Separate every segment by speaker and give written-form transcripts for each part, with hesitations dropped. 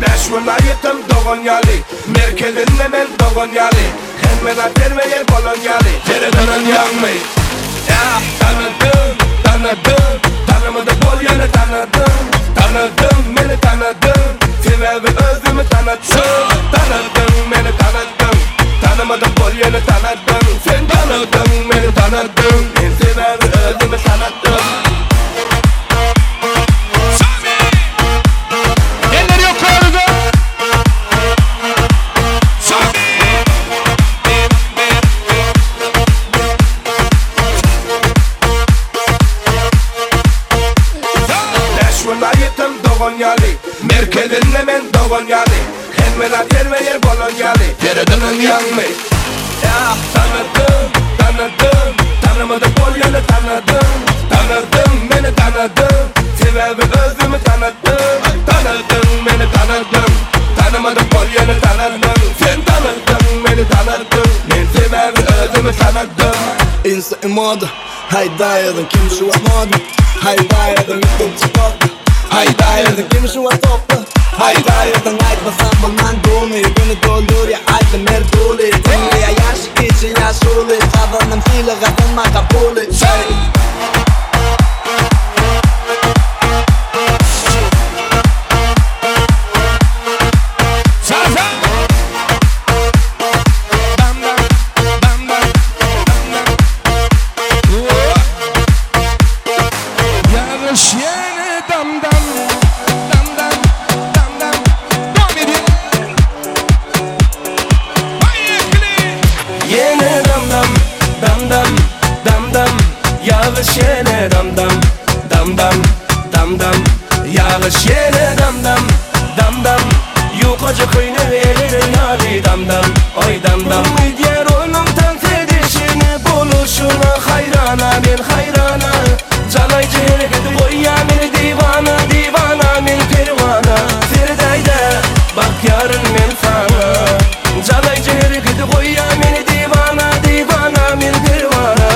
Speaker 1: Beş vilayetim Doğanyali, merkezinde ben Doğanyali. Hemen ater ve yer Polonyali. Tereden yanmayı. Tanıdım, tanıdım. Tanımadı Polonya'nı tanıdım. Tanıdım, beni tanıdım. Sebebi özümü tanıttım. Tanıdım, beni tanıttım. Tanımadım Polonya'nı tanıdım. Sen tanıdın, beni tanıdın. Ben sebebi özümü tanıttım. Doğanyali, merkezinde ben Doğanyali. Hemen ater ve yer Polonyali. Tereden yanmayı. Tanıdım, tanıdım. Tanımadı Polonya'nı tanıdım. Tanıdım, beni tanıdım. Sebebi özümü tanıttım. Tanıdın, beni tanıdın. Tanımadım Polonya'nı tanıdım. Sen tanıdın, beni tanıdın. Ben sebebi özümü tanıdım.
Speaker 2: Insta i moda, hajdajeden, kim şu an moda. Hajdajeden, YouTube çıkardı. Haydayırdım kim şu an topla. Haydayırdım aytmasam bundan doğmuyor. Günü doldur ya aytım her dolu. Dünya yaş için yaş olu. Kazandım fiili kazanma kabulü.
Speaker 1: Yağış yine dam dam, dam dam, dam dam. Yağış yine dam dam, dam dam. Yukarı kıyını elinin hali dam dam, oy dam dam. Diğer onun dans edişini buluşuna hayrana ben hayrana. Canay ciğeri gidi koy ya beni divana, divana men pervana. Firdayda bak yarın men sana. Canay ciğeri gidi koy ya beni divana, divana men pervana.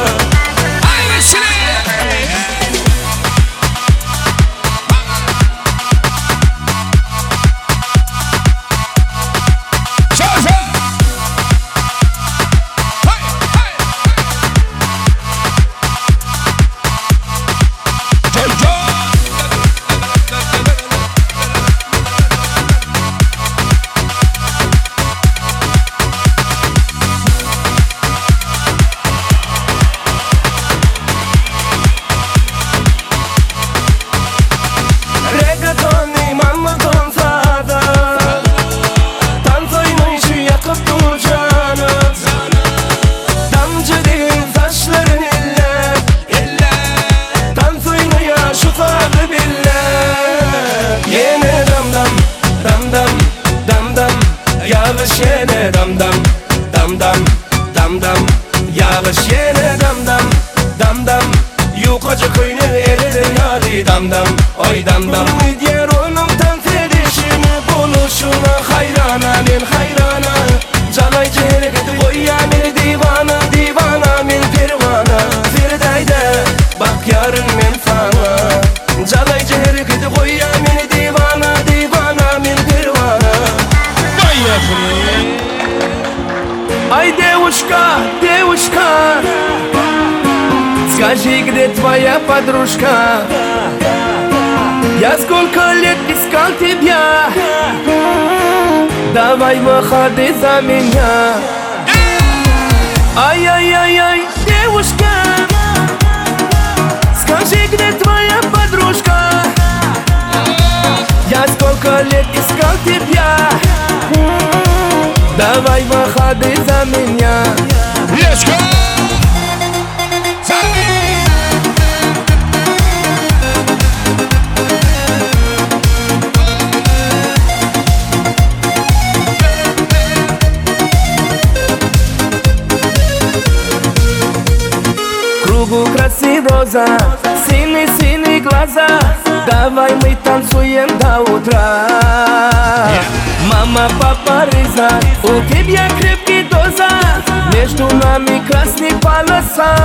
Speaker 1: Yağış yine dam dam, dam dam, dam dam. Yağış yine dam dam, dam dam. Yukarı kıyını elinin hali dam dam, oy dam dam. Diğer onun dans edişini buluşuna hayrana ben hayrana. Canay ciğeri gidi koy ya beni divana, divana men pervana. Firdayda bak yarın men sana. Canay ciğeri gidi koy ya beni divana, divana men pervana.
Speaker 3: Ай, девушка, девушка, скажи, где твоя подружка? Я сколько лет искал тебя, давай выходи за меня. Ай-яй-яй-яй, девушка, скажи, где твоя подружка? Я сколько лет искал тебя, давай выходи за меня.
Speaker 1: Let's go!
Speaker 3: Кругу красивая роза, синий-синий глаза. Давай мы танцуем до утра. Мама, папа, риза, у тебя крепкий доза. Между нами красный полоса.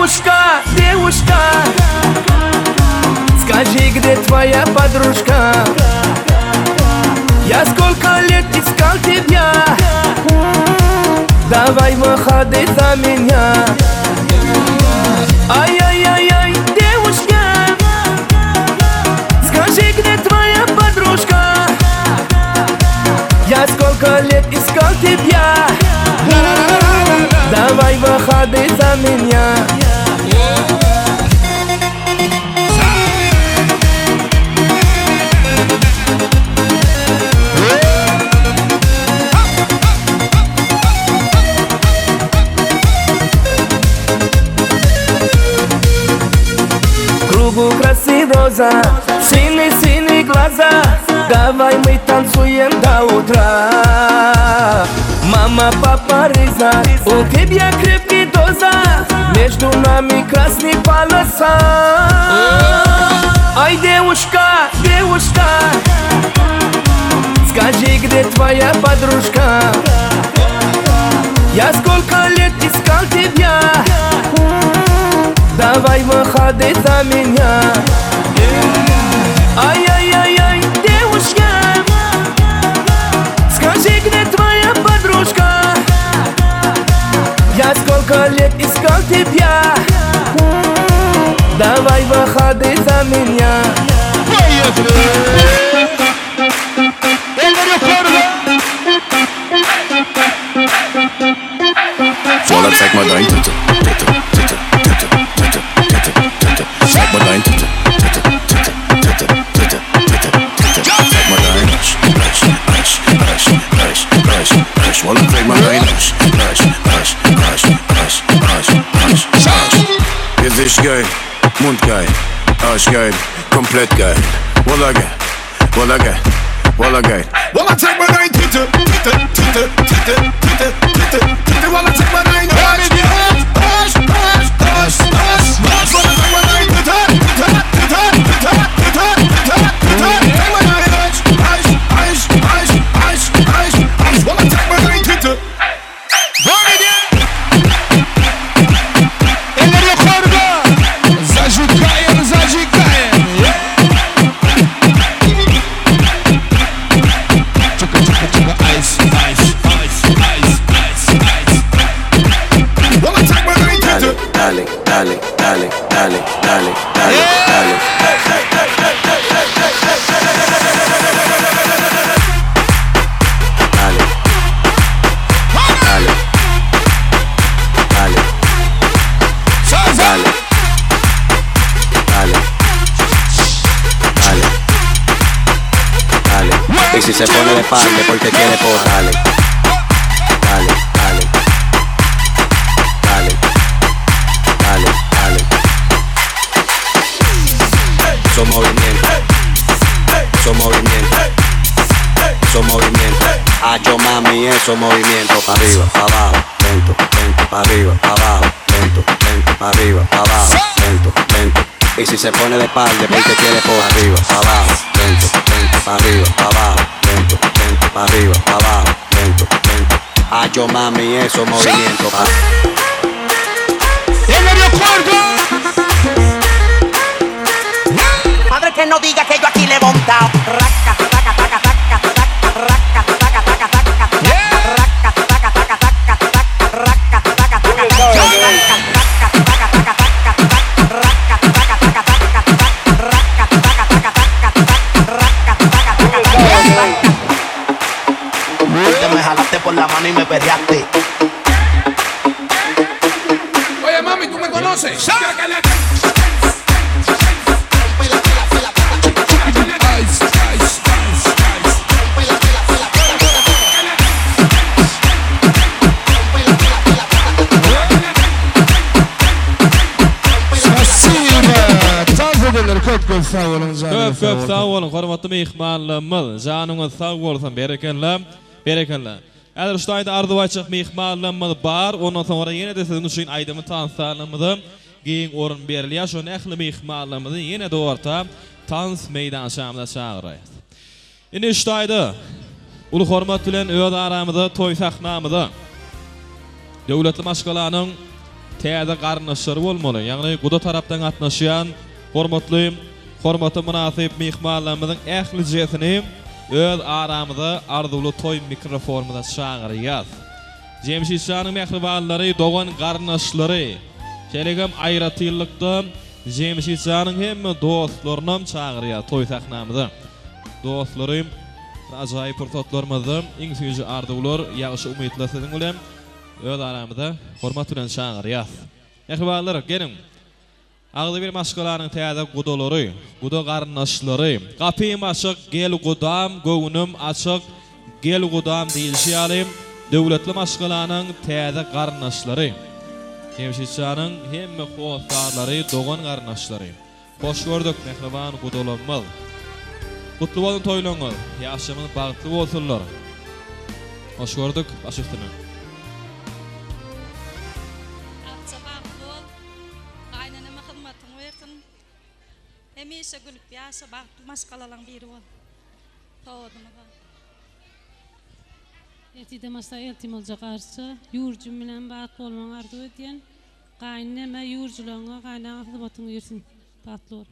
Speaker 3: девушка, скажи, где твоя подружка? Я сколько лет искал тебя, давай выходи за меня. Ай-яй-яй-яй, девушка, скажи, где твоя подружка? Я сколько лет искал тебя, давай выходи за меня. Кругу краси роза, синий глаза, давай мы танцуем до утра. Мама, папа, риза, у тебя крепкий доза, между нами красный полоса. Ай, девушка, скажи, где твоя подружка? Я сколько лет искал тебя, давай выходи за меня. Ай-яй-яй-яй, девушка, скажи, где твоя подружка? Я сколько лет искал тебя, давай выходи за меня.
Speaker 4: Voilà, zeig mal dein Titte. Zeig mal dein Titte. Zeig mal dein Reich. Voilà, zeig mal dein Reich. Gesicht geil, Mund geil, Arsch geil, komplett geil. Voilà geil. Voilà, zeig mal dein Titte. Voilà, zeig mal dein Arsch.
Speaker 5: Y si se pone de espalda porque quiere por dale. Son movimientos. Hacho mami, eso movimiento. Pa' arriba, pa' abajo, lento, pa' arriba, pa' abajo, lento, pa' arriba, pa' abajo, lento. Y si se pone de espalda porque quiere por arriba, pa' abajo, lento, pa' arriba, pa' abajo, lento, pa' arriba, pa' abajo, lento. Hacho mami, eso movimiento.
Speaker 6: Madre que no diga que yo aquí le he montado.
Speaker 7: Te me jalaste por la mano y me perreaste.
Speaker 1: Oye, mami, ¿tú me conoces?
Speaker 8: Köp sağ olun, hormatly mehmanlarymyz. Janyňyz sağ bolsun, berekenler. Eger şuýda arzuwaçyk mehmanlarymyz bar, ondan sonra ýene de siziň üçin aýdymy tansalarymyzy giň orun berilýär. Şo nähli mehmanlarymyzy ýene de orta tans meýdanşamyna çagyraýar. Indi şuýda uly hormat bilen öz aramyzda toý sahnamyzda döwletli maşgalanyň täze garnaşlar bolmaly. Ýagny guda tarapdan atnaşýan hormatly münasip mihmanlarymyzyň ählijetini öz aramyda arzuly toy mikrofonunda çağırýar. Jemşit Şanyň mehribanlary, dogan garnaşlary, kelegem aýratylykda Jemşit Şanyň hemme dostlaryny çağırýar toy sahnamyda. Dostlarym, ajaýyp purtotlarymyzy, iň süýji arzuwlar, ýagşy umytlar siziň bilen öz aramyda hormat bilen çağırýar. Mehribanlar, gelin. Ağda bir maşgalanyň täze gudalary, guda garnaşlary, gapym açyk, gel gudam, göwnüm açyk, gel gudam diýilýär. Döwletli maşgalanyň täze garnaşlary. Jemşit Şanyň hemme howsarlary, dogan garnaşlary. Hoş gördük mehriban gudalarymyz. Kutlu bolun toýlaňyz, ýaşamyň bagtly bolsunlar. Hoş gördük, baş üstüne.
Speaker 9: Hemişe gülüp ýaşa bagtly maşgalaryň biri bol. Tawdymyza.
Speaker 10: Etide masa iltimolja garşy ýurjum bilen bagtly bolmaň arzu edýän gaýnama ýurjularyňa gaýnaň hyzmatyny ýersin. Bagtly bol.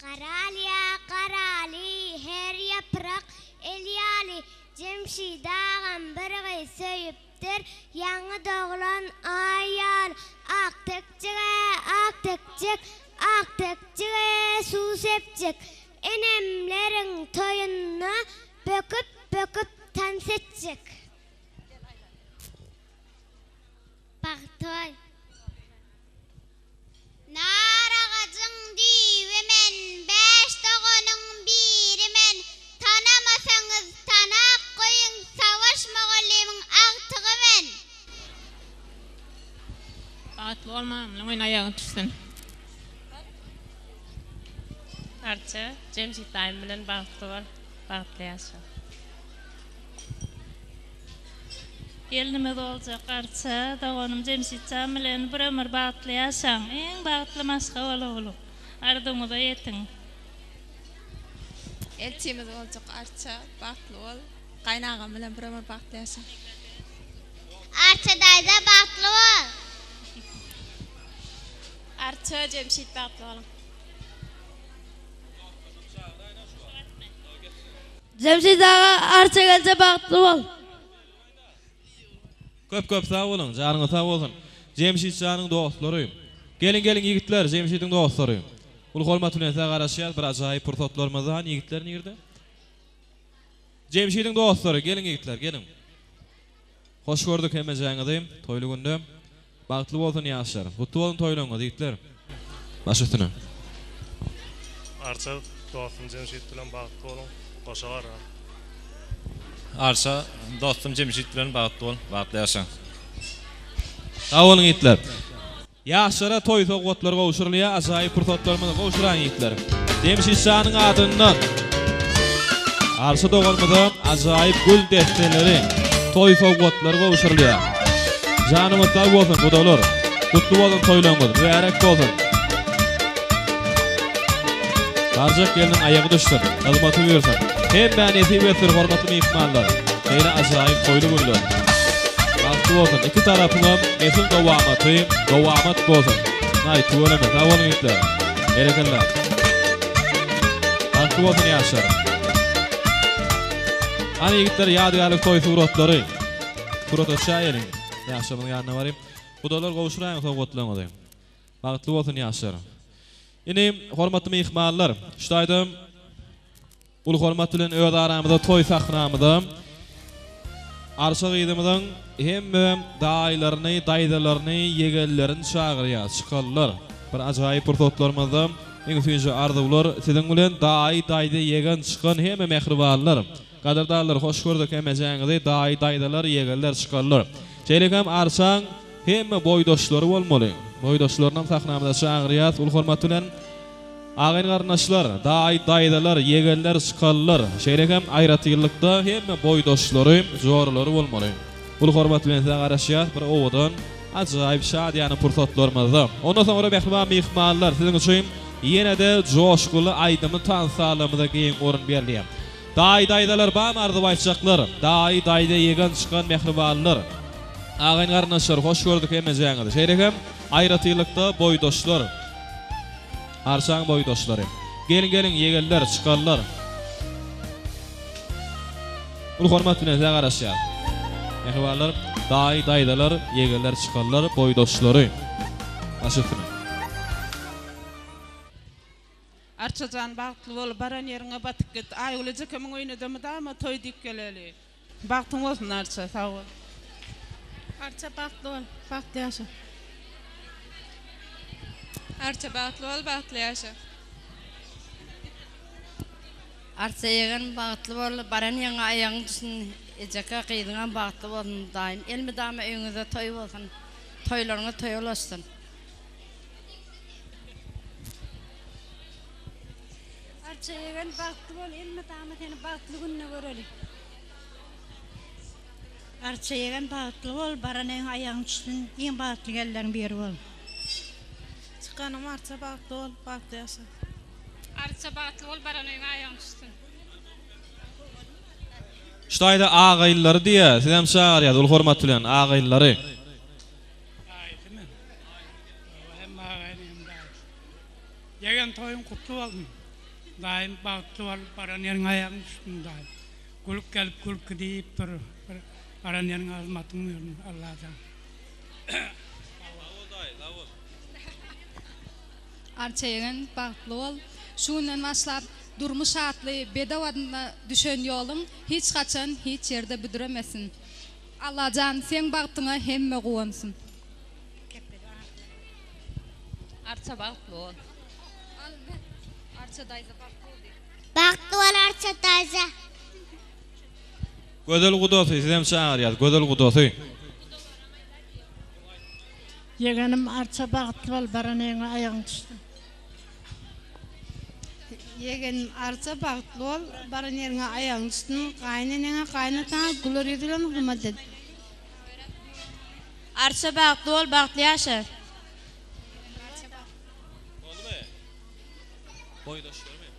Speaker 11: Qaralya qarali her yaprak elyali Cemşidagam bir gyy söýüpdir ýaňy doglan aýal aktekjik su sepjik enemleriň toýuny böküp tans etjek. Bagtoy Naragazyň diýimen beş doganyň birimen tanamasaňyz tanak goýuň savaş mogallymyň agtygymen.
Speaker 10: Bagtly bolmam, oýna ýagyň düşsin.
Speaker 12: Arça, Jemşit Daýym bilen bagtly bol, bagtly ýaşa. Gelnime boljak arça, doganym Jemşit Daýym bilen bir ömür bagtly ýaşaň, eň bagtly maşga bolup, arzuňyza ýetiň.
Speaker 13: Elçimiz boljak arça, bagtly bol, gaýnagam bilen bir ömür bagtly ýaşaň.
Speaker 11: Arça daýda bagtly bol.
Speaker 13: Arça, Jemşit bagtly bol.
Speaker 14: Jemşit arça gelse bagtly bol.
Speaker 8: Köp sağ bolun, janyňyz sağ bolsun. Jemşit Şanyň dostlary. Gelin ýigitler, Jemşitiň dostlary. Ul hormat bilen garaşýar, bir ajaýyp pursatlarymyz han ýigitler nirde? Jemşitiň dostlary, gelin ýigitler, gelin. Hoş gördük hemme jaňyzy, toýly günde. Bagtly bolsun ýaşlar. Gutly bolun toýlaňyz ýigitler. Baş üstüne.
Speaker 15: Arça dostum Jemşit bilen bagtly bolun. Goşagar.
Speaker 16: Arça dostum Jemşit bilen bagtly bol, bagtly ýaşaň.
Speaker 8: Sağ olun ýigitler. Ýaşlara toý sowgatlar gowşurlýar, ajaýyp pursatlarymyzy gowşuran ýigitler. Jemşit Şanyň adyndan Arça doganymyza ajaýyp gül desteleri, toý sowgatlar gowşurlýar. Janymyz sag bolsun gudalar. Gutly bolun toýlaňyz, berek bolsun. Barjak gelin ayağı düştü. Azmatı buyursun. Hem ben nesip ettir hormatly mehmanlar. Şeýle ajaýyp toýly bolýar. Bagtly bolsun. İki tarapyňa mesul gowamat bolsun. Naý tuwalama tawal ýetler. Berekeller. Bagtly bolsun ýaşlar. Ani ýigitler ýadygarlyk toý suratlary. Suratda şaýerin. Ýaşamyň ýanyna barym. Budalar gowşuraýan sowgatlaryňy. Bagtly bolsun ýaşlar. Ine hormatly mehmanlar, şutaýdym. Ul hormat bilen öz aramyzda toý sahnamyzda arşa gydymyň hemme daýlaryny, daýdalaryny, ýegellerini çağırýar, çykallar. Bir ajaýyp pursatlarymyzda iň süýji arzuwlar siziň bilen daýda ýegen çykan hemme mehribanlar. Gadardarlar, hoş gördük hemme jaňyzy, daýdalar, ýegeller, çykallar. Şeýlekem arşaň hemme boýdaşlary bolmaly. Boýdaşlaryny sahnamyzda çağırýar, ul hormat bilen Ağayn garnaşlar, daýdalar, ýegenler, çykallar, şeýlekem aýratylykda hemme boýdaşlary, jorlary bolmaly. Bul hormat bilen garaşýar, bir owadan ajaýyp şadýany pursatlarymyzda. Ondan soňra mehriban mehmanlar siziň üçin ýene-de joşguly aýdymy tansalamyza giň orun berýär. Daýdalar bam ardy baýçaklar, daýda ýegen çykan mehribanlar. Ağayn garnaşlar hoş gördük emeceğiniz. Şeýlekem aýratylykda boýdoşlar. Arşaň boýdoşlary. Gelin yegeller, çıkarlar. Ul hormat bilen size garaşýar. Ehwalar, daydalar, yegeller, çıkarlar, boýdoşlary. Aşypdyr.
Speaker 17: Arçajan bagtly bolup baran ýeriňe batyp git. Aýglyjy kimin oýnadamy dama toý dip geleli. Bagtyň bolsun Arça, sag ol.
Speaker 13: Arça bagtly bol, bagtly ýaşa. Arça bagtly bol, bagtly ýaşa.
Speaker 14: Arça ýegen bagtly bol, baran ýaňa aýagyň düşün, ejeka gyýdyňan bagtly bolsun daýym. Elmi dama öňüňizde toý bolsun, toýlaryňa toý olasyn. Arça ýegen bagtly bol, elmi dama seni bagtly günne göreli. Arça ýegen bagtly bol, baran ýaňa aýagyň düşün, iň bagtly gellerin biri bol.
Speaker 13: Çıkanym arça bagtly bol, bagtly ýaşa.
Speaker 12: Arça bagtly bol, baran ýaňa aýagyň düşsün.
Speaker 8: Ştaýda agaýlary diýe, sizem şaýar ul hormat bilen agaýlary.
Speaker 18: Ýegen toýun kutlu bolsun. Daýym bagtly bol, baran ýeriň aýagyň düşsün daýym. Gülüp gelip gülüp gidip dur. Baran ýeriň azmatyny bersin Allah'tan.
Speaker 19: Arça ýegen bagtly bol. Şundan başlap durmuş şatly bedawadyna düşen ýolum hiç gaçan hiç ýerde büdüremesin. Allah'tan sen bagtyňa hemme gowansyn.
Speaker 12: Arça bagtly bol.
Speaker 19: Arça daýza bagtly bol.
Speaker 11: Bagtly bol Arça daýza.
Speaker 8: Gödel gudosy, sizem şaýar, gödel gudosy.
Speaker 20: Yegenim arça bagtly bol, baran ýeriňe aýagyň düşsün.
Speaker 21: Yegenim arça bagtly bol, baran ýeriňe aýagyň düşsün. Gaýnanyňa gaýnataňa güler ýedilen hurmat et.
Speaker 12: Arça bagtly bol, bagtly ýaşa.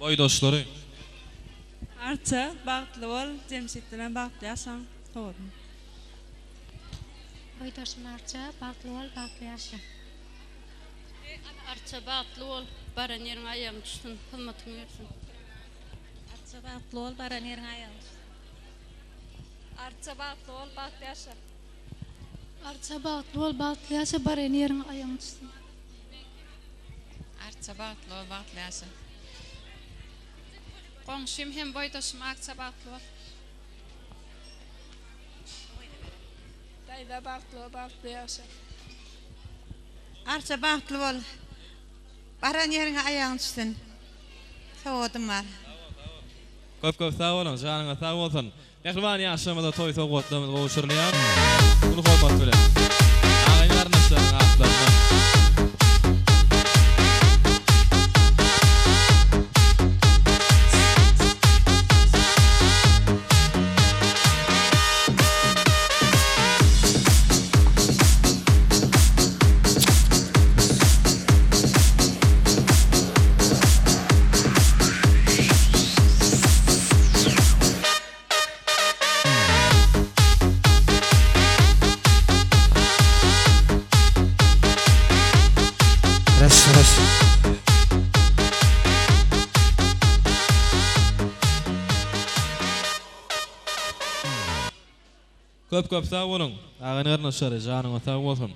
Speaker 8: Boýdoşlary.
Speaker 13: Arça bagtly bol, Jemşit bilen bagtly ýaşaň. Toýdum.
Speaker 22: Boýdoşum arça bagtly bol, bagtly ýaşa.
Speaker 10: Arça bagtly bol, baran ýeriňe aýagyň düşsün, hurmatyň bersin.
Speaker 22: Arça bagtly bol, baran ýeriňe aýagyň düşsün.
Speaker 19: Arça bagtly bol, bagtly ýaşa.
Speaker 22: Arça bagtly bol, bagtly ýaşa, baran ýeriňe aýagyň düşsün.
Speaker 19: Arça bagtly bol, bagtly ýaşa. Goňşym hem boýdoşum arça bagtly bol.
Speaker 13: Daýda bagtly bol, bagtly ýaşa.
Speaker 23: Arça bagtly bol. Baran ýeriňe aýagyň düşsün. Sowdum bar.
Speaker 8: Köp sag bolun, janyňa sag bolsun. Mehriban ýaşamada toý sowgatlarymyz gowuşurlýar. Bunu hormat bilen. Agaýlaryň şaýan atlaryna. Köp sag bolun. Agaýlaryň şary janyňa sag bolsun.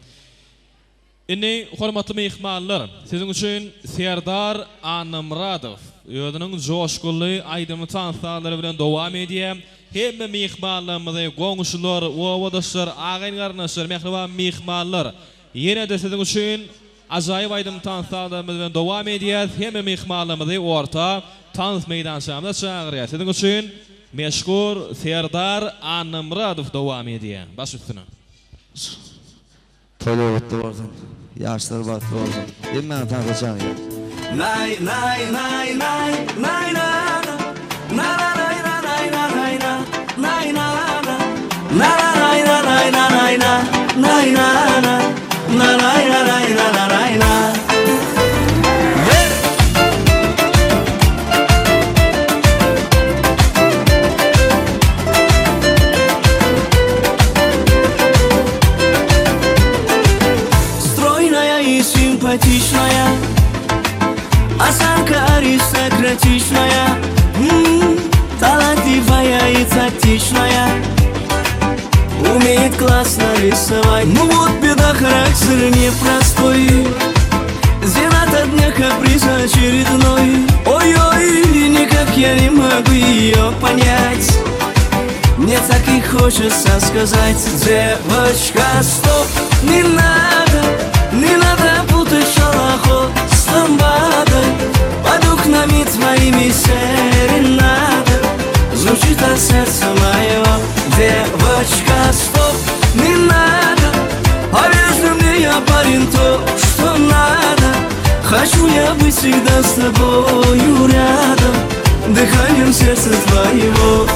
Speaker 8: Inni hormatly mehmanlar, siziň üçin Serdar Anamradov ýödüniň joşguly aýdymy tansalary bilen dowam edýär. Hemme mehmanlarymyzy goňşular, owadaşlar, agaýlaryň mehriban mehmanlar. Ýene-de siziň üçin ajaýyp aýdymy tansalary bilen dowam edýär. Hemme mehmanlarymyzy orta tans meýdançamda çagyrýar. Siziň üçin meşgul Serdar Anamradov dowam edýär. Baş üstüne.
Speaker 24: Toýlar batdy bolsun. Ýaşlar batdy bolsun. Emmen tanışan ýa.
Speaker 1: Nay nay nay nay nay na na na nay na nay na nay na nay na na na nay na nay na nay na nay na na na nay na nay na nay na. симпатичная, осанка аристократичная, талантливая и тактичная, умеет классно рисовать. Ну вот беда, характер непростой, зенат от дня каприза очередной. Ой-ой, никак я не могу ее понять. Мне так и хочется сказать: девочка, стоп, не надо путать шалахо с ламбадой. Под окнами твоими серенада звучит от сердца моего. Девочка, стоп, не надо, повезли мне, я парень, то, что надо. Хочу я быть всегда с тобою рядом, дыханием сердца твоего.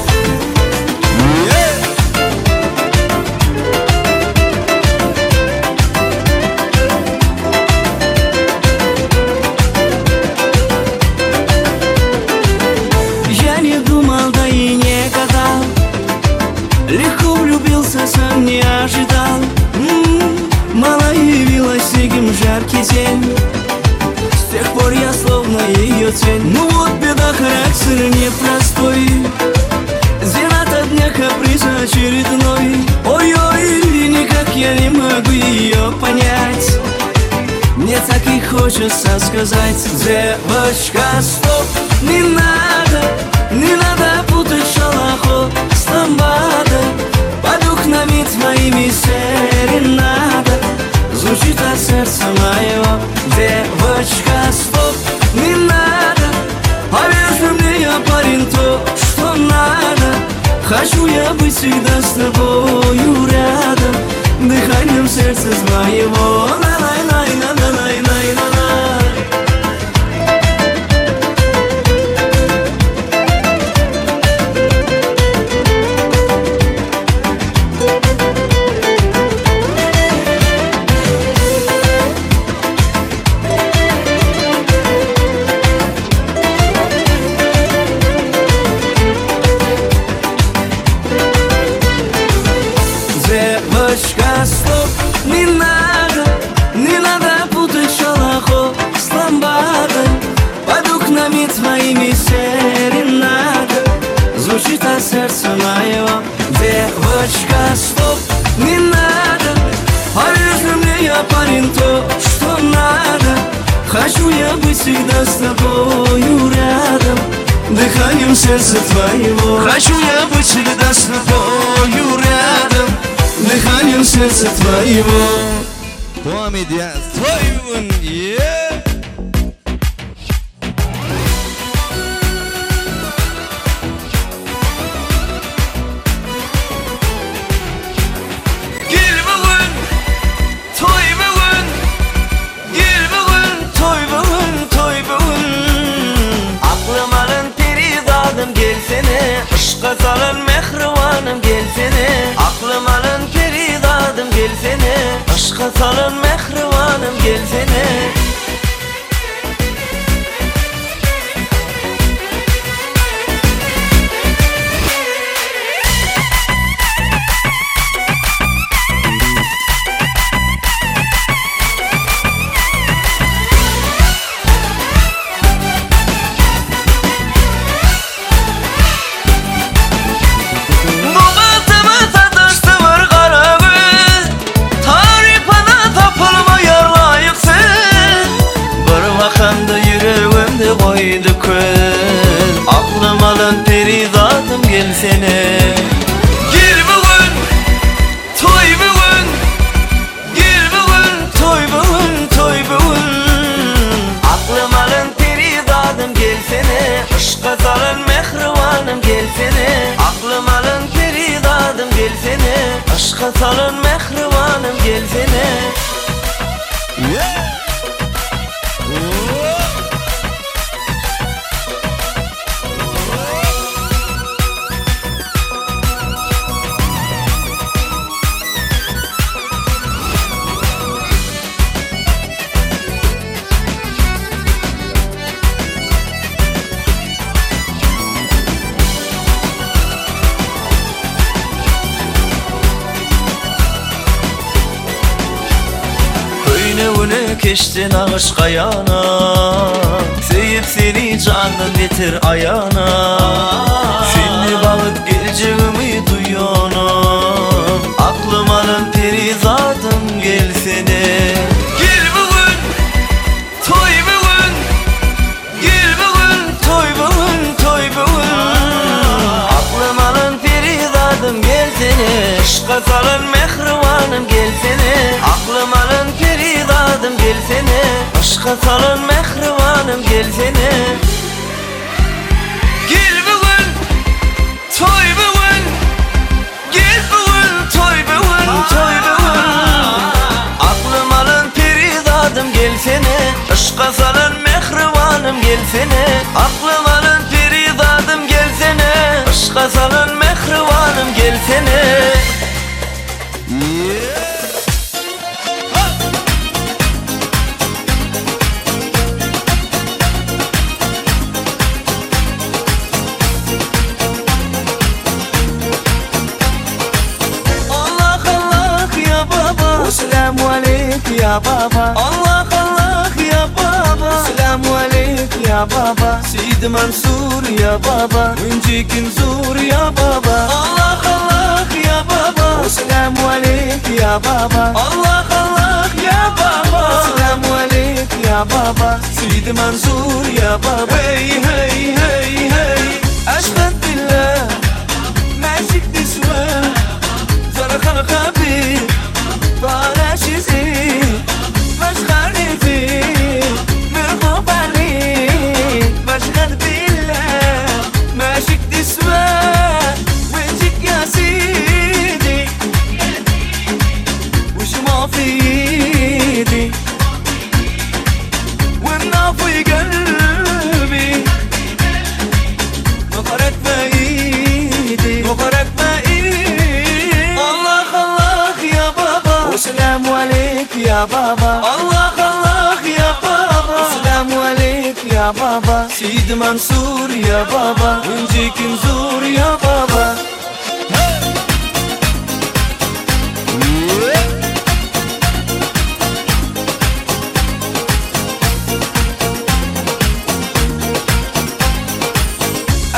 Speaker 1: Я не думал, да и не гадал, легко влюбился, сам не ожидал. Мало явилась снегом жаркий день, с тех пор я словно ее тень. Ну вот беда, характер непростой, зенат от дня каприза очередной. Ой-ой, никак я не могу ее понять. Мне так и хочется сказать: девочка, стоп, не надо путать шалахо с ламбадой. Под окнами твоими серенада звучит от сердца моего. Девочка, стоп, не надо, повезли мне, я парень, то, что надо. Хочу я быть всегда с тобою рядом, дыханием сердца твоего. Девочка, стоп, не надо путать шалахо с ламбадой. Под окнами твоими серенада звучит от сердца моего. Девочка, стоп, не надо, повезли мне, я парень, то, что надо. Хочу я быть всегда с тобою рядом, дыханием сердца твоего. Хочу я быть всегда с тобою рядом, дыханием сердца твоего.
Speaker 24: Комедия твоего,
Speaker 1: Gel bugün, toy bugün, gel bugün, toy bugün, toy bugün. Aklım alın peridadım gelsene, ışka salın mehrivanım gelsene. Aklım alın peridadım gelsene, ışka salın mehrivanım gelsene. Koydu köz, aklım alın peridadım gelsene. Gel bugün, toy bugün, gel bugün, toy bugün, toy bugün. Aklım alın peridadım gelsene, ışka salın mehrivanım gelsene. Aklım alın peridadım gelsene, ışka salın mehrivanım gelsene.
Speaker 2: keştin aşka yana, sevip seni candan getir ayana. Seni bağıt geleceğimi duyanım, aklım alın perizadım gelsene. Gel bugün, toy bugün, gel bugün, toy bugün, toy bugün. Aklım alın perizadım gelsene, aşka salın mehrivanım gelsene. Aklım alın perizadım gelsene, aşka salın mehrivanım gelsene. Gel bugün, toy bugün, gel bugün, toy bugün, toy bugün. Aklım alın perizadım gelsene, aşka salın mehrivanım gelsene. Aklım alın perizadım gelsene, aşka salın mehrivanım gelsene. Selamu aleyk ya baba. Allah Allah ya baba. Selamu aleyk ya baba. Seydi Mansur ya baba. Öncekin zur ya baba. Allah Allah ya baba. Selamu aleyk ya baba. Allah Allah ya baba. Selamu aleyk ya baba. Seydi Mansur ya baba. Hey hey hey hey. Aşkın billah. Magic this way. Zara khabi. طالع شزي مشغل فيه مرغوب عليه مشغل بالله ماشيك تسوى وجهك يا سيدي وش ما في ايدي والنار في قلبي مغرق بايدي مغرق بايدي الله الله يا بابا Selamu aleyk ya baba. Allah Allah ya baba. Selamu aleyk ya baba. Seydi Mansur ya baba. Öncekin zur ya baba.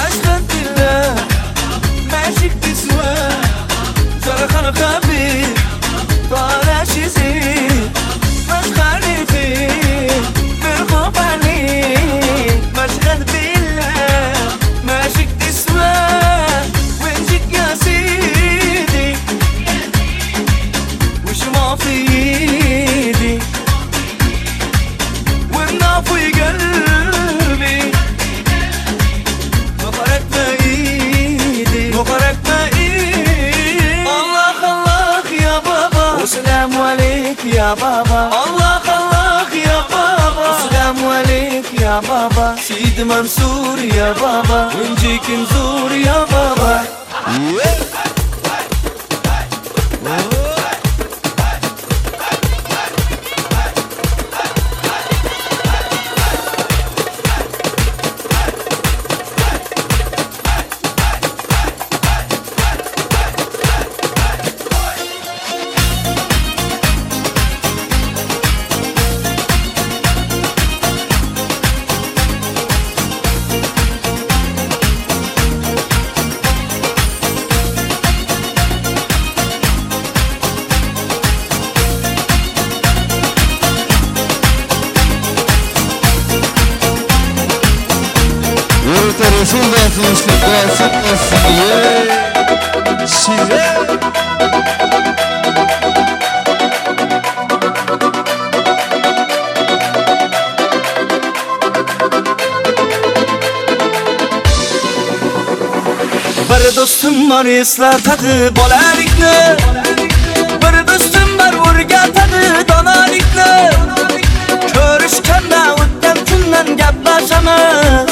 Speaker 2: Aşkın billah. Magic this way. Zara khabi. طالع شزي مشغل فيه مرغوب عليه مشغل بالله ماشيك تسوى وجهك يا سيدي وش ما في ايدي والنار في قلبي مغرق بايدي مغرق بايدي الله الله يا بابا Selamu aleyk ya baba. Allah Allah ya baba. Selamu aleyk ya baba. Seydi Mansur ya baba. Öncekin zur ya baba.
Speaker 24: Resul versin işte versin diye size.
Speaker 2: Bir dostum var eslatadı bolalikni. Bir dostum var o'rgatadi donalikni. Ko'rishganda o'tgan kundan gaplashamiz.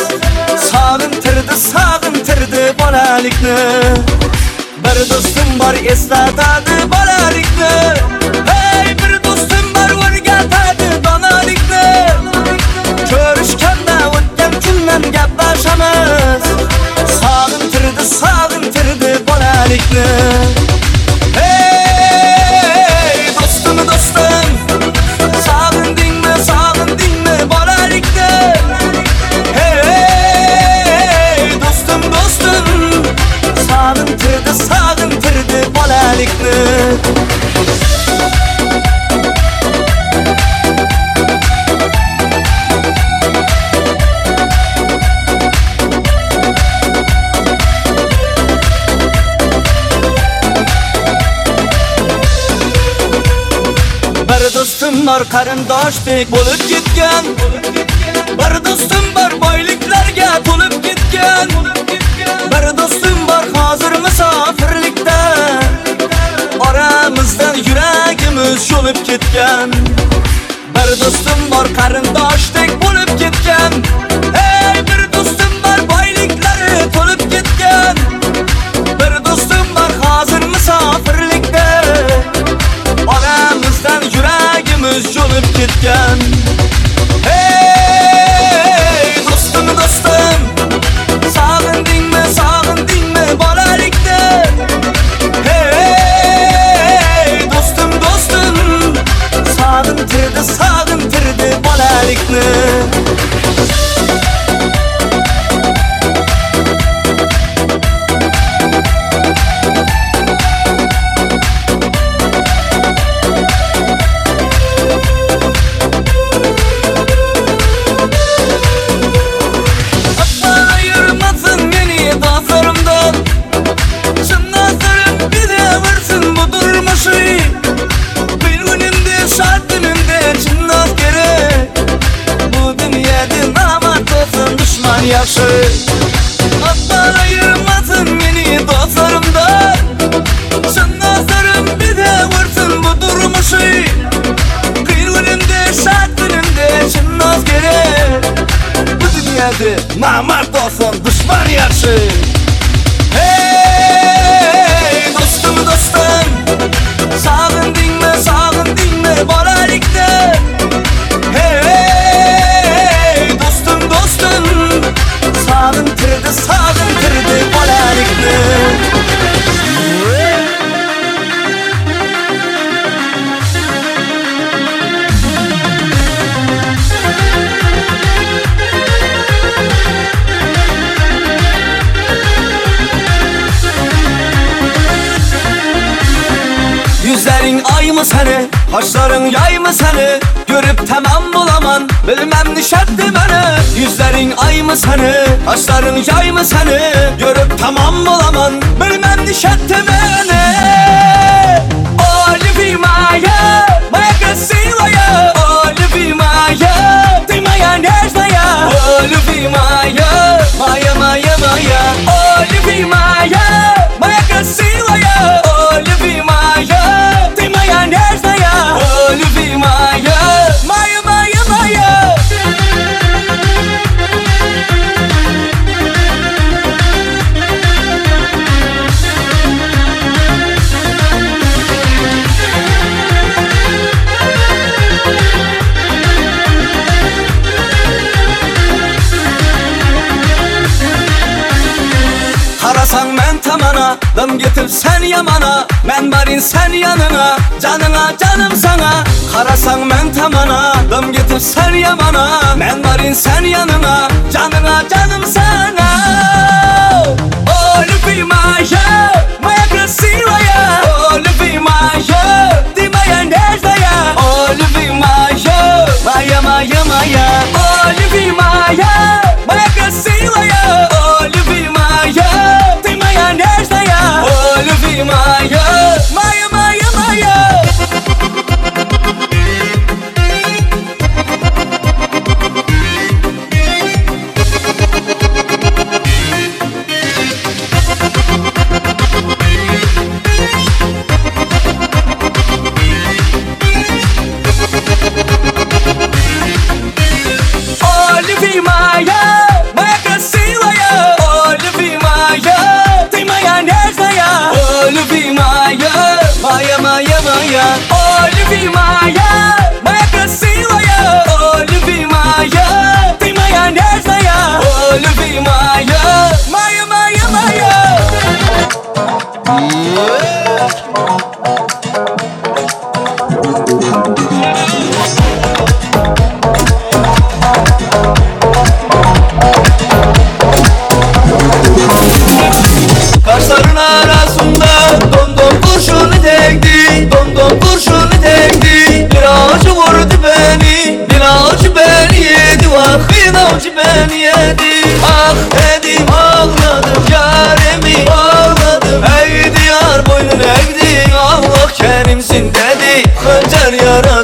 Speaker 2: Sağıntırdı bolalikni. Bir dostum var eslatadi bolalikni. Hey bir dostum var o'rgatadi donalikni. Ko'rishganda o'tgan kundan gaplashamiz. Sağıntırdı bolalikni. Hey dostum dostum, sağındingmi Bir dostum var qarindoşdek bo'lib ketgan. Bir dostum var boyliklarga to'lib ketgan. Bir dostum var hozir musofirlikda. Aramızdan yuragimiz yo'lib ketgan. Bir dostum var qarindoşdek bo'lib ketgan. Hey, bir dostum var boyliklari to'lib ketgan. Bir dostum var hozir musofirlikda. Aramızdan yuragimiz yo'lib ketgan. Hey, dostum dostum, sog'indingmi bolalikda? Hey, dostum dostum, sog'intirdi bolalikni. Yaxşı Atlar ayırmasın beni dostlarımdan. Çın nazarım bir de vursun bu durmuşu. Kıyır önümde, şart önümde çın naz gerek. Bu dünyada namart olsun düşman yaxşı. Hey, dostum dostum, sog'indingmi bolalikda? Hey, dostum dostum, sog'intirdi bolalikni. Yüzlerin ay mı seni, kaşların yay mı seni? Görüp tamam bulaman, bilmem nişetti beni. Yüzlerin ay mı seni, kaşların yay mı seni? Görüp tamam bulaman, bilmem nişetti beni. Olivi Maya, Maya красивая, Olivi Maya, ты моя нежная. Olivi Maya, Maya Maya Maya, Olivi Maya, Maya красивая, Olivi Maya, ты моя нежная. Olivi Maya, Maya Maya Maya. Karasan men tamana, dım getir sen yamana. Men varin sen yanına, canına canım sana. Karasan men tamana, dım getir sen yamana. Men varin sen yanına, canına canım sana. Olivi Maya, Maya красивая, Olivi Maya, ты моя нежная. Olivi Maya, Maya Maya Maya, Olivi Maya, Maya красивая, Olivi Maya, ты моя нежная. Olivi Maya, Maya Maya Maya.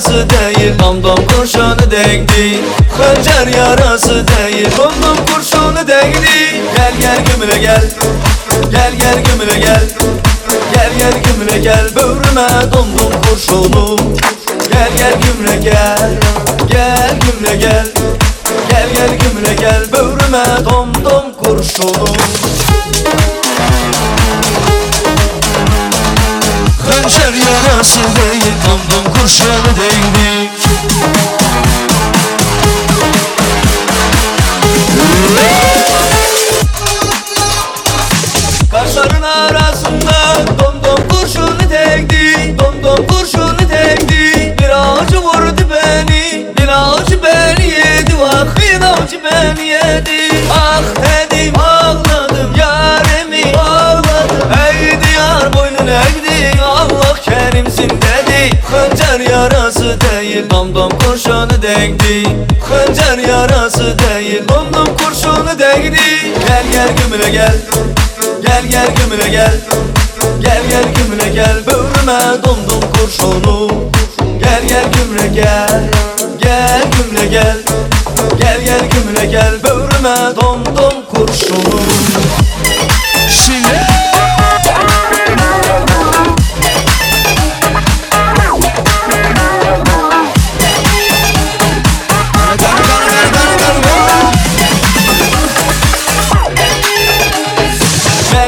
Speaker 2: yarası değil, domdom kurşunu değdi. Hıncar yarası değil, domdom kurşunu değdi. Gel gel gümüle gel, gel gel gümüle gel, gel gel gümüle gel, böğrüme domdom kurşunu. Gel gel gümüle gel, gel gümüle gel, gel gel gümüle gel, böğrüme domdom kurşunu. Hançer yarası değil, domdom kurşunu değdi. Kaşların arasında domdom kurşunu değdi, domdom kurşunu değdi. Bir avcı vurdu beni, bir avcı beni yedi, vah bir avcı beni yedi. Ah dedim ağladım, yarimi ağladım. Eğdi yar boynun eğdi, Allah kerimsin dedi. Hıncar yarası değil, domdom kurşunu değdi. Hıncar yarası değil, domdom kurşunu değdi. Gel gel gümüle gel, gel gel gümüle gel, gel gel gümüle gel, böğrüme domdom kurşunu. Gel gel gümüle gel, gel gümüle gel, gel gel gümüle gel, böğrüme domdom kurşunu. Şimdi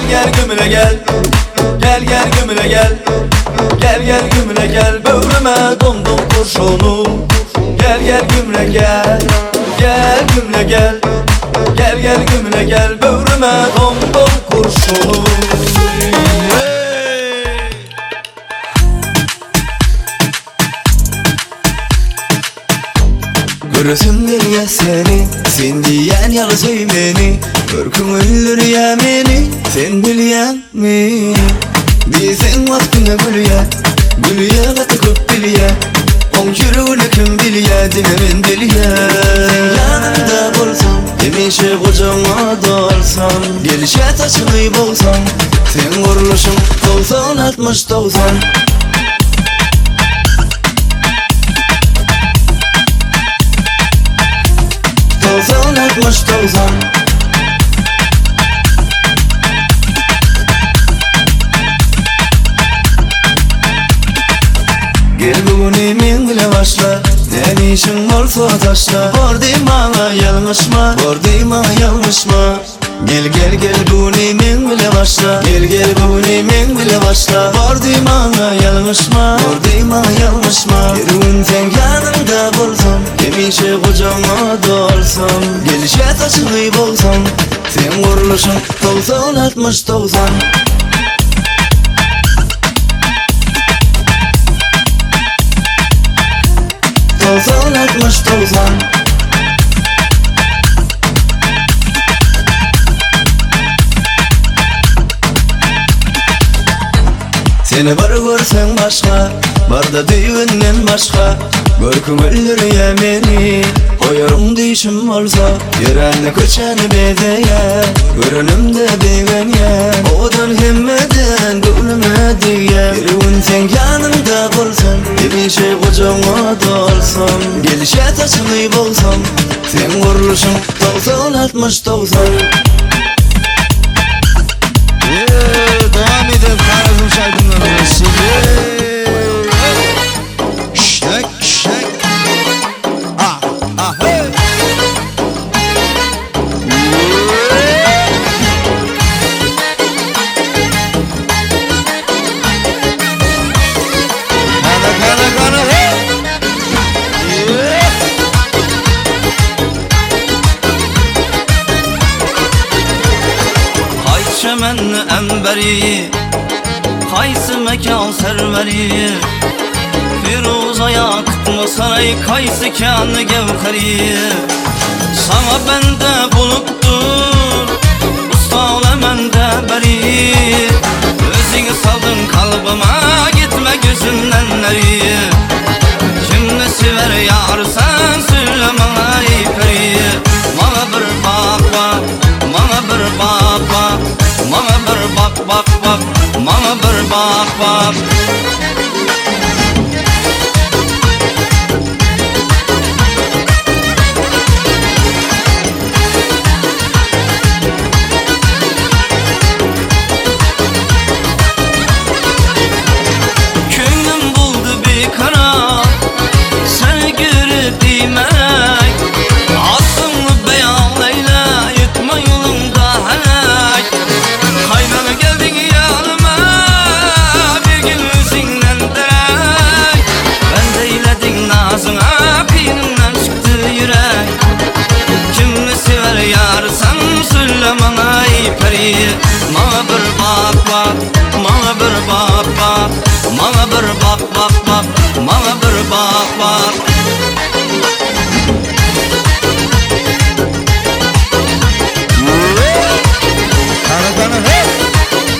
Speaker 2: gel gümüle gel, gel gel gümüle gel, gel gel gümüle gel, böğrüme domdom kurşunu. Gel gel gümüle gel, gel gümüle gel, gel gel gümüle gel, böğrüme domdom kurşunu. Görürsün ya seni, sen diyen yalı söymeni. Körküm öldür ya beni, sen bilyen mi? Bilsen vaktine gülüye, gülüye katı köp bilye. On yürüğüne kim bilye, dinemin bilye. Sen yanımda bulsam, demişe kocama dolsam. Gelişe taşınıyıp olsam, sen vuruluşum 90-60-90. Gel bugün emin bile başla, ne işin olsa taşla. Gördüğüm bana yanlışma, gördüğüm bana yanlışma. Gel gel gel bugün emin bile başla, gel gel bugün emin bile başla. Gördüğüm bana yanlışma, gördüğüm bana yanlışma. Yerun sen yanımda bulsam, demişe kocama dolsam. Gelişe taşınıyıp olsam, sen vuruluşun 90-60-90. Seni var görsen başka, var da düğünden başka. Görküm öldür ya beni, koyarım dişim olsa. Yüreğine köçeni bedeye, görünümde beğen ya. Odan hemmeden gönlüme diye. Yerun sen yanımda bulsan, demişe kocama dolsam. Gelişe taşınıyıp olsam, sen vuruluşun 90-60-90. Devam edin Karazım şarkılarına. Şek şek. Ah ah hey. Kana hey. Hayşemen emberi, qaysı mekan serveri. Firuza yakıtma saray, qaysı kanı gevheri. Sana bende buluptur, usta ola mende beri. Özünü saldın kalbıma, gitme gözümden neri. Kimni sever yar sen, söyle bana ey peri. Bana bir bak bak, bana bir bak bak. Bana bir bak bak bak, bana bir bak bak. peri. Mana bir bak bak, mana bir bak bak, mana bir bak bak bak, mana bir bak bak.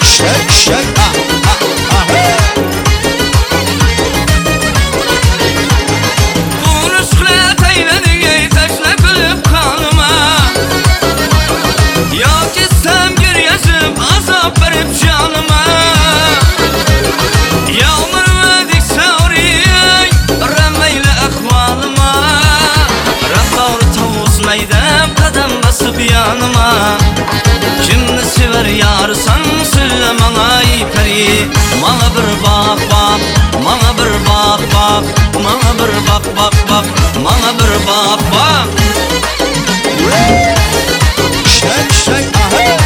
Speaker 1: Shake, shake, hey.
Speaker 2: Konuşla teyledi taşla kılıp kanıma. Yok etsem gir yazıp azap verip canıma. Yağmur verdik savriyay remeyle akvalıma. Raflar tavuzmaydım kadem basıp yanıma. Kimni sever yarsan söyle bana ey peri. Bana bir bak bak, bana bir bak bak, bana bir bak bak bak, bana bir bak bak.
Speaker 1: Shake, shake, hey.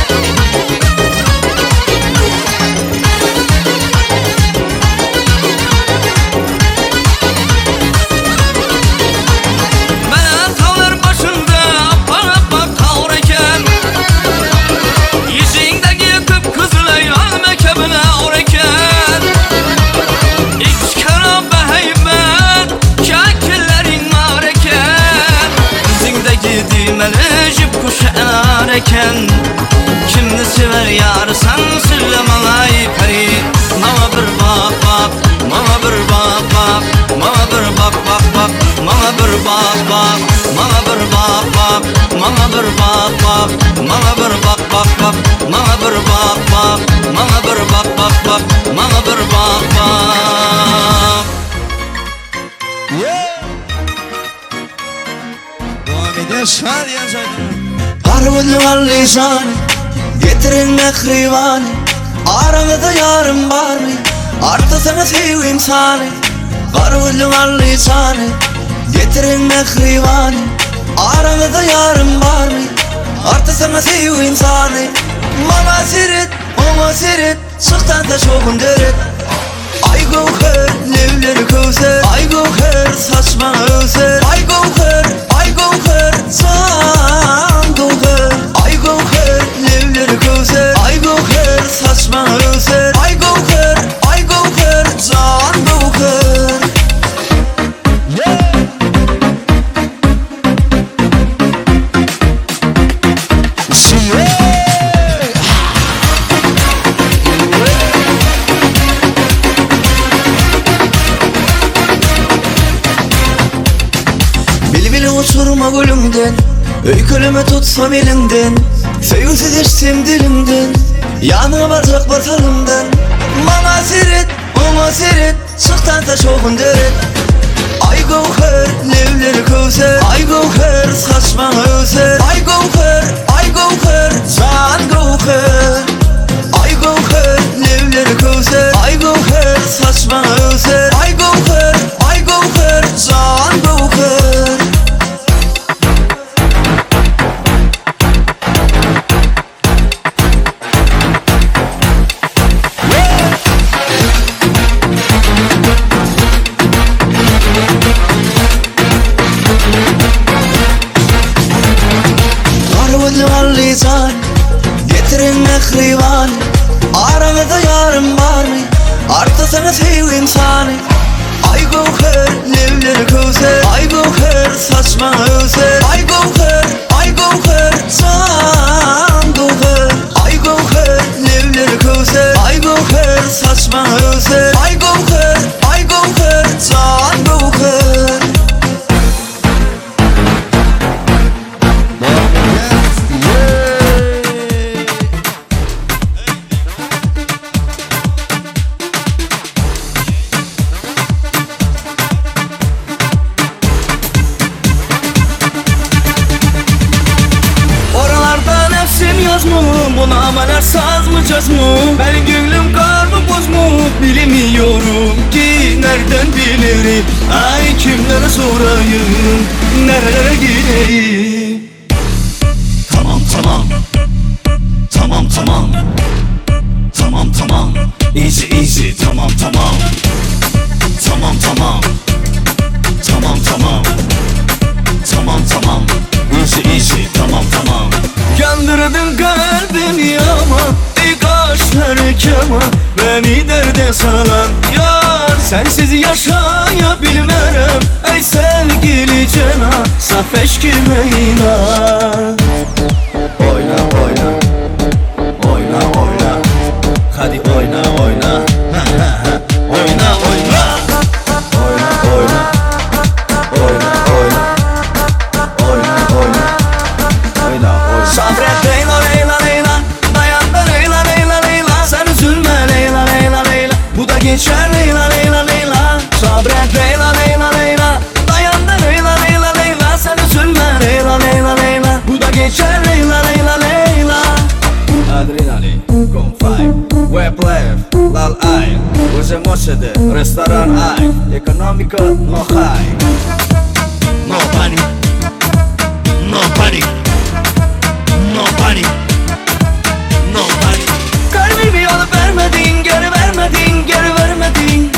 Speaker 2: Ben tavlar başında apar kavreken. Yüzündeki kıpkızlı almekebine oreken. İçkara beheybet kakillerin mareken. Yüzündeki düğmeli jip kuşu enareken. Kimni sever yarsan söyle bana ey peri. Bana bir bak bak, bana bir bak bak, bana bir bak bak bak, bana bir bak bak, bana bir bak bak, bana bir bak bak, bana bir bak bak bak, bana bir bak bak, bana bir bak bak bak, bana bir bak bak.
Speaker 1: Devam ediyoruz. Hadi yazayım.
Speaker 2: Arvudlu lisanı, getirin mehrivanı. Aranızda yarım var mı? Artı sana sevim sani. Arvudlu lisanı, getirin mehrivanı. Aranızda yarım var mı? Artı sana sevim sani. Bana sirit, ona sirit, sıktan da şokun derit. Ay gavher, levleri kövser. Ay gavher, saçma öser. Ay gavher, san gavher. Ay gavher, levleri kövser. Ay gavher, saçma öser. Ay gavher, san gavher. Uçurma gülümden, öykülümü tutsam elinden. Sevgisiz içtim dilimden, yanına varacak batalımdan. Bana sirit, ona sirit, sıktan da şokun derit. Ay gavher, levleri kövser. Ay gavher, saçma öser. Ay gavher, san gavher. Ay gavher, levleri kövser. Ay gavher, saçma öser. Ay gavher, san gavher. Lisan, getirin mehrivan. Aranızda yarım var mı? Artı sana sevim sani. Ay gavher, levleri kövser. Ay gavher, saçma öser. Ay gavher, san gavher. Ay gavher, levleri kövser. Ay gavher, saçma öser. Ay gavher, san gavher. Buna amalar saz mı caz mı? Ben gönlüm kar mı boz mu? Bilemiyorum ki nereden bilirim. Ay kimlere sorayım, nerelere gideyim. Tamam tamam, tamam tamam, tamam tamam, easy easy, tamam tamam, tamam tamam, tamam tamam, tamam tamam, easy easy, tamam tamam. Yandırdın kalbimi ama salan yar, sensiz yaşayabilmem. Ey sevgili cana, saf eşkime inan. Oyna oyna, oyna oyna, hadi oyna oyna, oyna oyna, oyna oyna, oyna oyna, oyna oyna, oyna oyna. Sabret Leyla Leyla Leyla, dayan da Leyla Leyla Leyla. Sen üzülme Leyla Leyla Leyla, bu da geçer Leyla Leyla Leyla. Sabret Leyla Leyla Leyla, dayan da Leyla Leyla Leyla. Sen üzülme Leyla Leyla Leyla, bu da geçer Leyla Leyla Leyla. Adrenalin, Gon5, Weblev, Lal Ay, Uze Mosede, Restoran Ay, Economico, no high. No panic, no panic, no panic, no panic. Kalbimi alıp vermedin, geri vermedin, geri vermedin.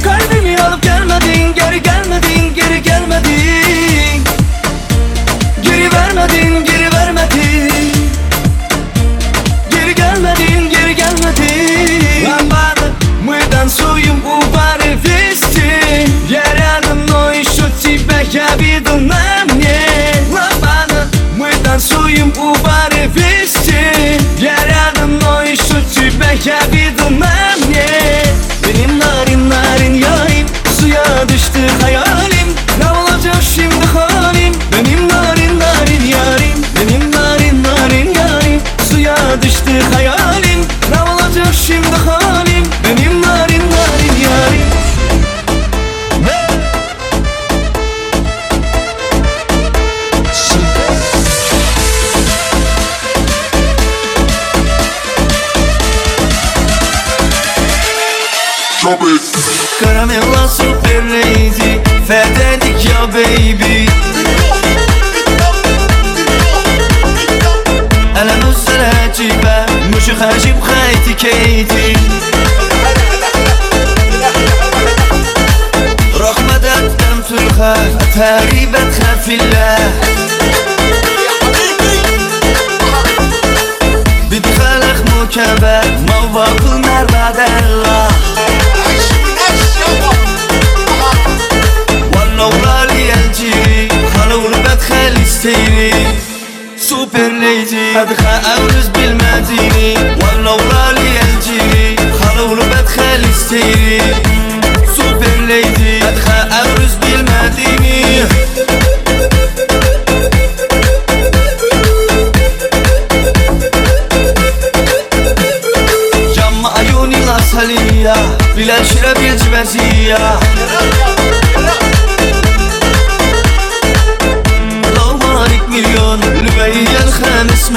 Speaker 2: Kalbimi alıp gelmedin, geri gelmedin, geri gelmedin. Geri vermedin, geri vermedin. Geri gelmedin, geri gelmedin. Lampada мы танцуем у бара вести. Я рядом, но еще тебя я видел на мне. Ламpada мы танцуем у бара вести. Я рядом, но еще тебя я видел на мне. Benim narin narin yarim, suya düştü hayalim. Ne olacak şimdi halim? Benim narin narin yarim, benim narin narin yarim, suya düştü hayalim. Ne olacak şimdi halim? Benim narin narin yarim. Karamella super lady, fededik ya baby. أنا نوصل عجيبة مش خاجب خايتي كيتي. رغم دم تلخى تهريبة تخاف الله. بتخلق مكبر موضوع النار بعد الله. والله ولالي الجيري خلول بدخل استيري. سوبر ليدي أدخل أورز بالمديني. والله ولالي الجيري خلول بدخل استيري. سوبر ليدي أدخل أورز بالمديني. جمع عيوني الأصلية بلا شرب الجبزية. دورك مليون لبيا ال500.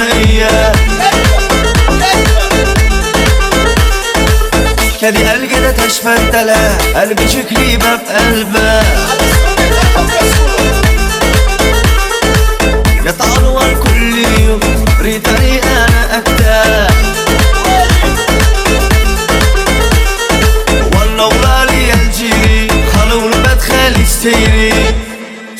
Speaker 2: كذي القدة تشفى الدلا قلبي شكلي باب قلبه. يتعرور كل يوم ريتني انا اكتر. والله ولالي الجيري خلول بدخل يستيري.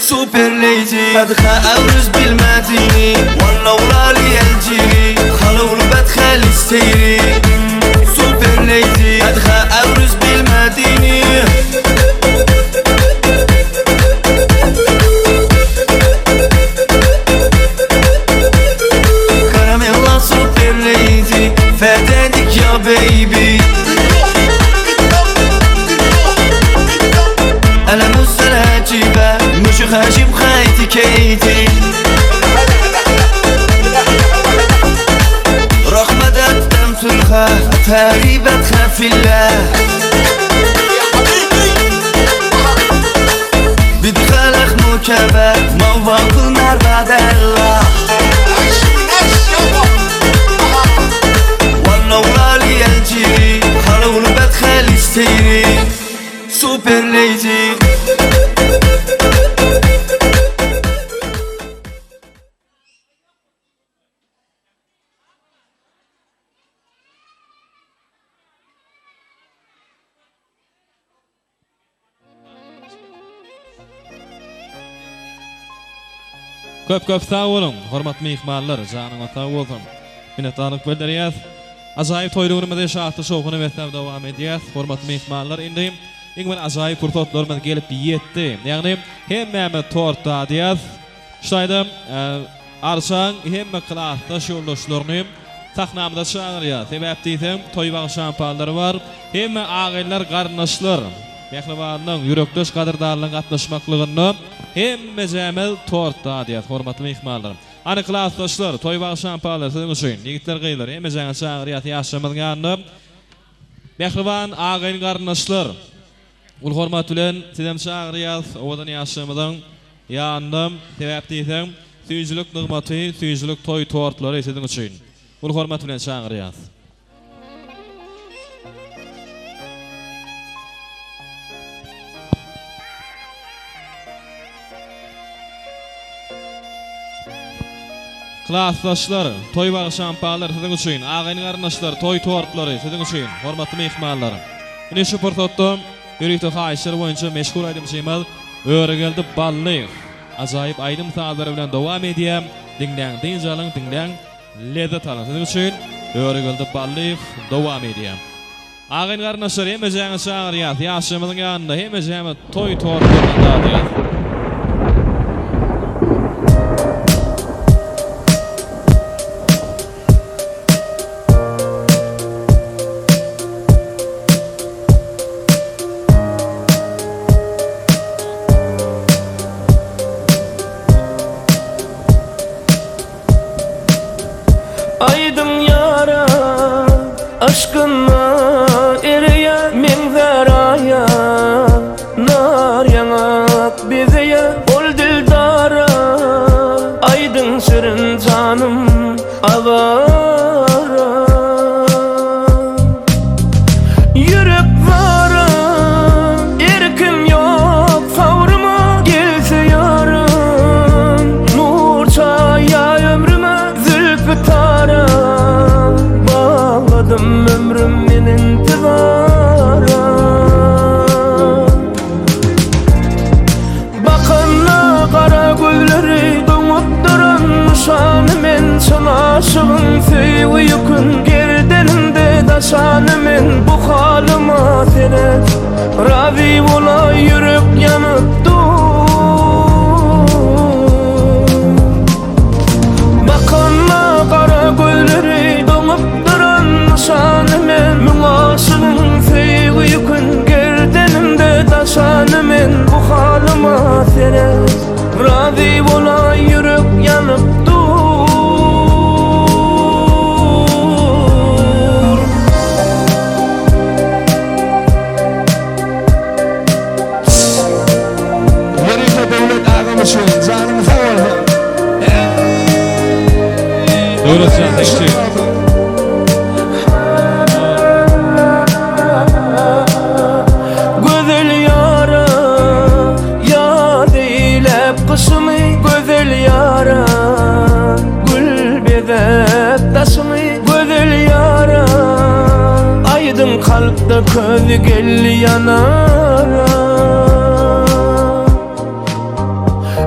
Speaker 2: سوبر ليدي بدخل أورز بالمديني. والله ولالي الجيري خلول بدخل يستيري. سوبر ليدي بدخل أورز بالمديني. كراميلا سوبر ليدي فدانك يا بيبي. أنا نوصل عجيبة مش خاجب خايتي كيتي. رغم دم تلخى تهريبة تخاف الله. بتخلق مكبر موضوع النار بعد الله. والله ولالي الجيري خلول بدخل يستيري. سوبر ليدي.
Speaker 8: Köp sağ olun, hormatly mehmanlar, janyňa sağ bolsun. Minnetdarlyk bildirýäs. Azayip toyluğumuzda şahtı şovunu metlab devam ediyat. Hormatly mehmanlar, indi İngmen azayip kurtotlarımız gelip yetti. Yani hemme torta diyat. Şayda arşan hemme kılahta şuurlaşlarını tahnamda çağırıyor. Sebep deysem toy bağı şampanları var. Hemme ağaylar qarnaşlar. Mehribanlığın, yürekdoş qadırdarlığın qatnaşmaklığını hemme jämel torta diyat. Hormatly mehmanlar. Ani klassdaşlar, toy bağı şampanlar sizin üçün. Yigitler qeyler, hemme jäňe çağırýar ýaşamyň ýanyna. Mehriban ağayın qarnaşlar. Ul hormat bilen sizem çağırýar, owadan ýaşamyň ýanyna sebäp diýsem, süýjülük nygmaty, süýjülük toy tortlary sizin üçün. Ul hormat bilen çağırýar. Klassdaşlar, toy bağı şampanlar sizin üçün, ağayın qarnaşlar, toy tortlary sizin üçün. Hormatly mehmanlar. Ine şu portotda ýürükde haýşlar boýunça meşgul aýdym şeýmal öregeldi ballyk. Ajaýyp aýdym sazlary bilen dowam edýär. Dinleň, dinjalyň, dinleň, lezzet alan. Sizin üçün öregeldi ballyk dowam edýär. Ağayyn garnaşlar hemme jäňe çağırýar. Ýaşamyň ýanynda hemme jäme toy tortlarynda diyar.
Speaker 1: Aşkınla eriye min veraya, nar yanak bizeye ol dildara. Aydın şirin canım avara, yürek vara, erkim yok savruma gelse yarın. Nur çaya ömrüme zülfü tara, bağladım ömrümün intizara. Bakanla kara gülleri doňup duran nişany men, şol aşygyň söýgü ýükün gerdenimde daşany men. Bu halyma sene razi bola ýürek ýanypdy. Bakanla kara gülleri doňup nişany men, muňaşygyň söýgü ýükün gerdenimde daşany men. Bu halyma sene razi bola ýürek ýanypdy.
Speaker 2: Ýerine dowlet agamy şu janyny sağ
Speaker 8: Dowlet ýa-da
Speaker 1: Gözel yara, yad eylep kışımı. Gözel yara, gül bezep taşımı. Gözel yara, aydın kalpta közü gelli yanara.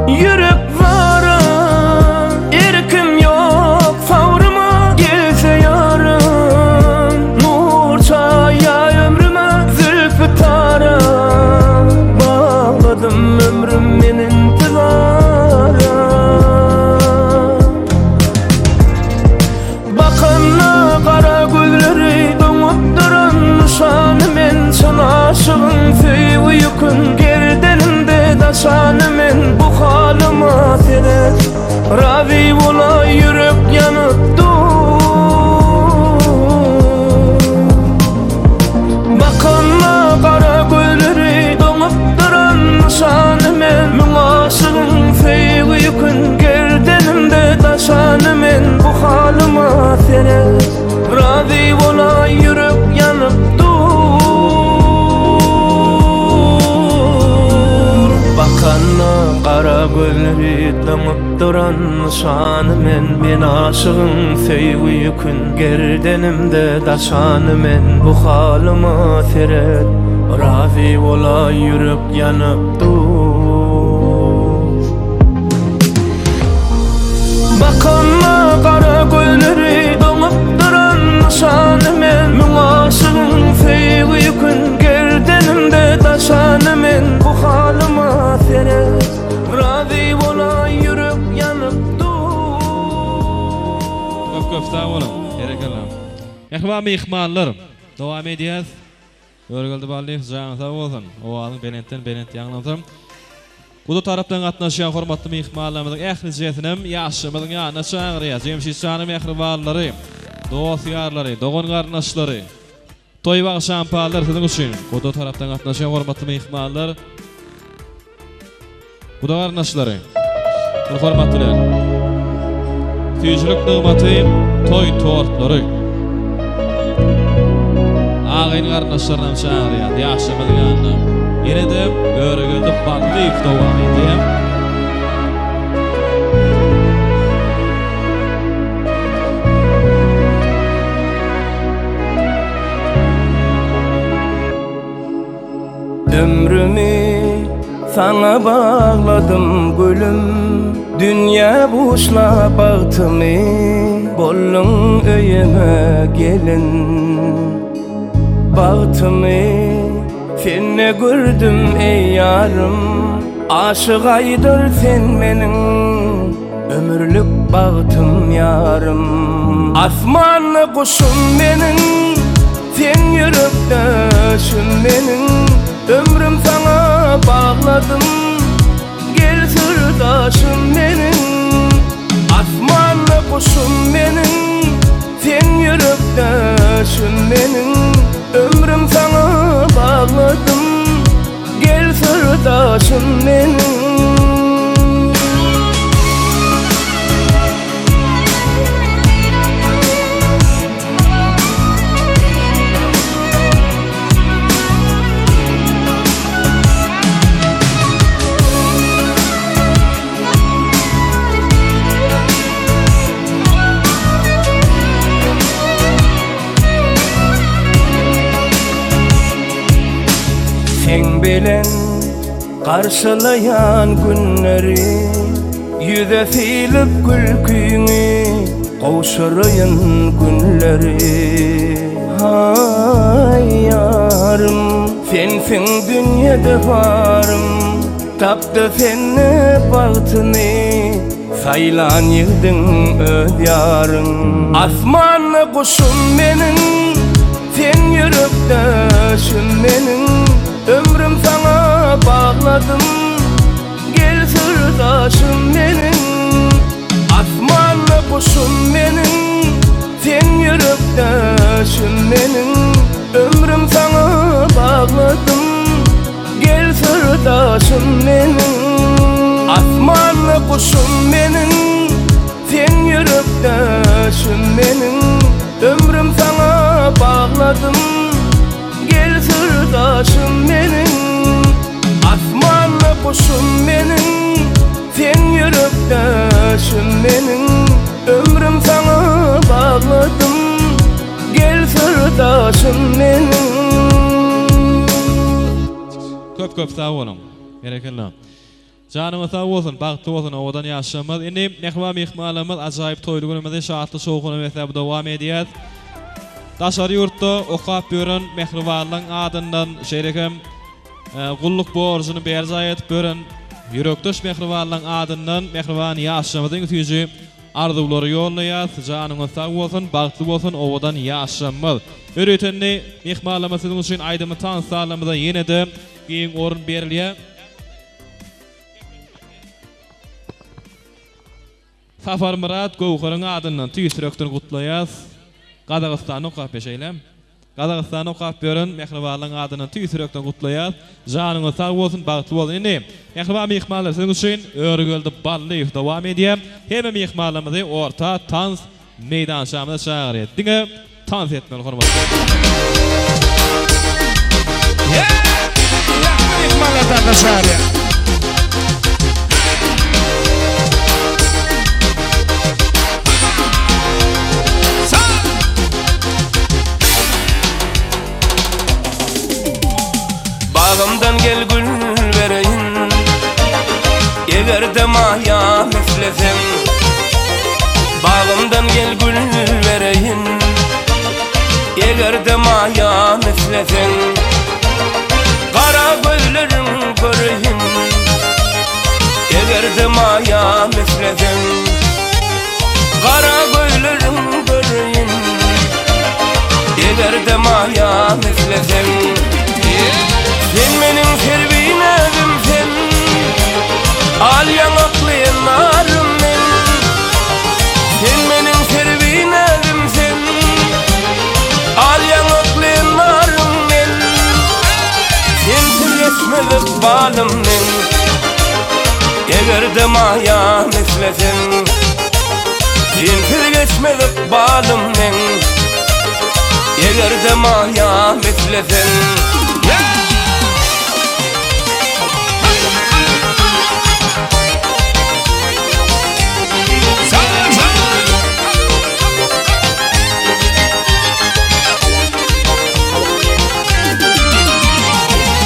Speaker 1: Yürek vara, erkim yok savruma gelse yarın. Nur çaya ömrüme zülfü tara, bağladım ömrümün intizara. Bakanla kara gülleri doňup duran nişany men, şol aşygyň söýgü ýükün gerdenimde daşany men. Bu halyma sene razi bola ýürek ýanypdy. Bakanla kara gülleri doňup duran nişany men, muňaşygyň söýgü ýükün gerdenimde daşany men. Bu halyma sene razi bola ýürek ýanypdy. Bakanla kara gülleri doňup duran nişany men, aşygyň söýgü ýükün gerdenimde daşany men. Bu halyma seret razi bola ýürek ýanypdy. Bakanla kara gülleri doňup duran nişany
Speaker 8: Mehriban mihmanlar. Devam ediyaz. Örgüldi balli jana sağ olsun. Oğalın belent yanlandım. Bu da taraftan katnaşan hormatly mihmanlarymyzyň ähli jetinem ýaşamyzyň ýanyna çağırýar. Jemşit jany mehribanlary, dost ýarlary, dogan garnaşlary. Toy bagy şampalar siziň üçin. Bu da taraftan katnaşan hormatly mihmanlar. Bu da garnaşlary. Hormatlylar. Tüýjülük nygmaty toy tortlary. Ağayn garnaşlaryna çağırýar. Ýaşamyzyň ýanyna. Yine de örgüldi ballyp dowam edýär.
Speaker 1: Ömrümü sana bağladım gülüm, dünya buşla bağtımı, bollun öyeme gelin. Bağtımı senne gördüm ey yarım, aşık aydır sen menin, ömürlük bağtım yarım. Asmanlı kuşum menin, sen yürektaşım menin, ömrüm sana bağladım, gel sırdaşım menin. Asmanlı kuşum menin, sen yürektaşım menin, ömrüm sana bağladım, gel sırdaşım menin. Sen bilen karşılayan günleri, yüze silip gülküyünü kavuşarayın günleri. Hay yarım, sensin dünyada varım, tapdı senne bahtını, saylan yıldın öz yarın. Asmanlı kuşum benim, sen yürektaşım benim, ömrüm sana bağladım, gel sırdaşım benim. Asmanlı kuşum benim, sen yürektaşım benim, ömrüm sana bağladım, gel sırdaşım benim. Asmanlı kuşum benim, sen yürektaşım benim, ömrüm sana bağladım, gel sırdaşım benim. Asmanlı kuşum benim, sen yürektaşım benim, ömrüm sana bağladım, gel sırdaşım benim.
Speaker 8: Köp sağ olun. Berekellah. Canıma sağ olsun, bagtly bolsun, owadan ýaşamaz. Indi mehriban mihmanlarymyz ajaýyp toýly günümizde şahatly şowguny mesap dowam edýär. Daşary ýurtda okap bören mehribanlyň adyndan şerekem gulluk borjyny berjay etip bören yürekdaş mehribanlyň adyndan mehriban ýaşamyzyň tüýji arzulary ýolnaýar. Janyňyz sag bolsun, bagtly bolsun, owadan ýaşamaz. Öretenni mehmanlarymyzyň üçin aýdymy tansalarymyza ýene-de giň orun berilýär. Safar Murat Gowharyň adyndan tüýsürekden gutlaýar. Qazaqstan okap beşeýlem. Qazaqstan okap beren mehribanlyň adyndan tüýsürekden gutlaýar. Janyňyz sag bolsun, bagtly bolsun. Indi mehriban mehmanlar siziň üçin örgüldi ballyp dowam edýär. Hemme mehmanlarymyzy orta tans meýdanşamyna çağırýar. Diňe tans etmeli hormatly.
Speaker 3: Mehmanlar tanışarýar.
Speaker 1: Bağımdan gel gül vereyin, egerde maya müflesen. Bağımdan gel gül vereyin, egerde maya müflesen. Kara gözlerin göreyin, egerde maya müflesen. Kara gözlerin göreyin, Geberdim ayağım üflesem. Sen benim servin evimsen, al yanaklı narım men. Sen benim servin evimsen, al yanaklı narım men. Sensiz geçmedik balım men. Geberdim ayağım üflesem. Sensiz geçmedik balım men. Geberdim ayağım üflesem.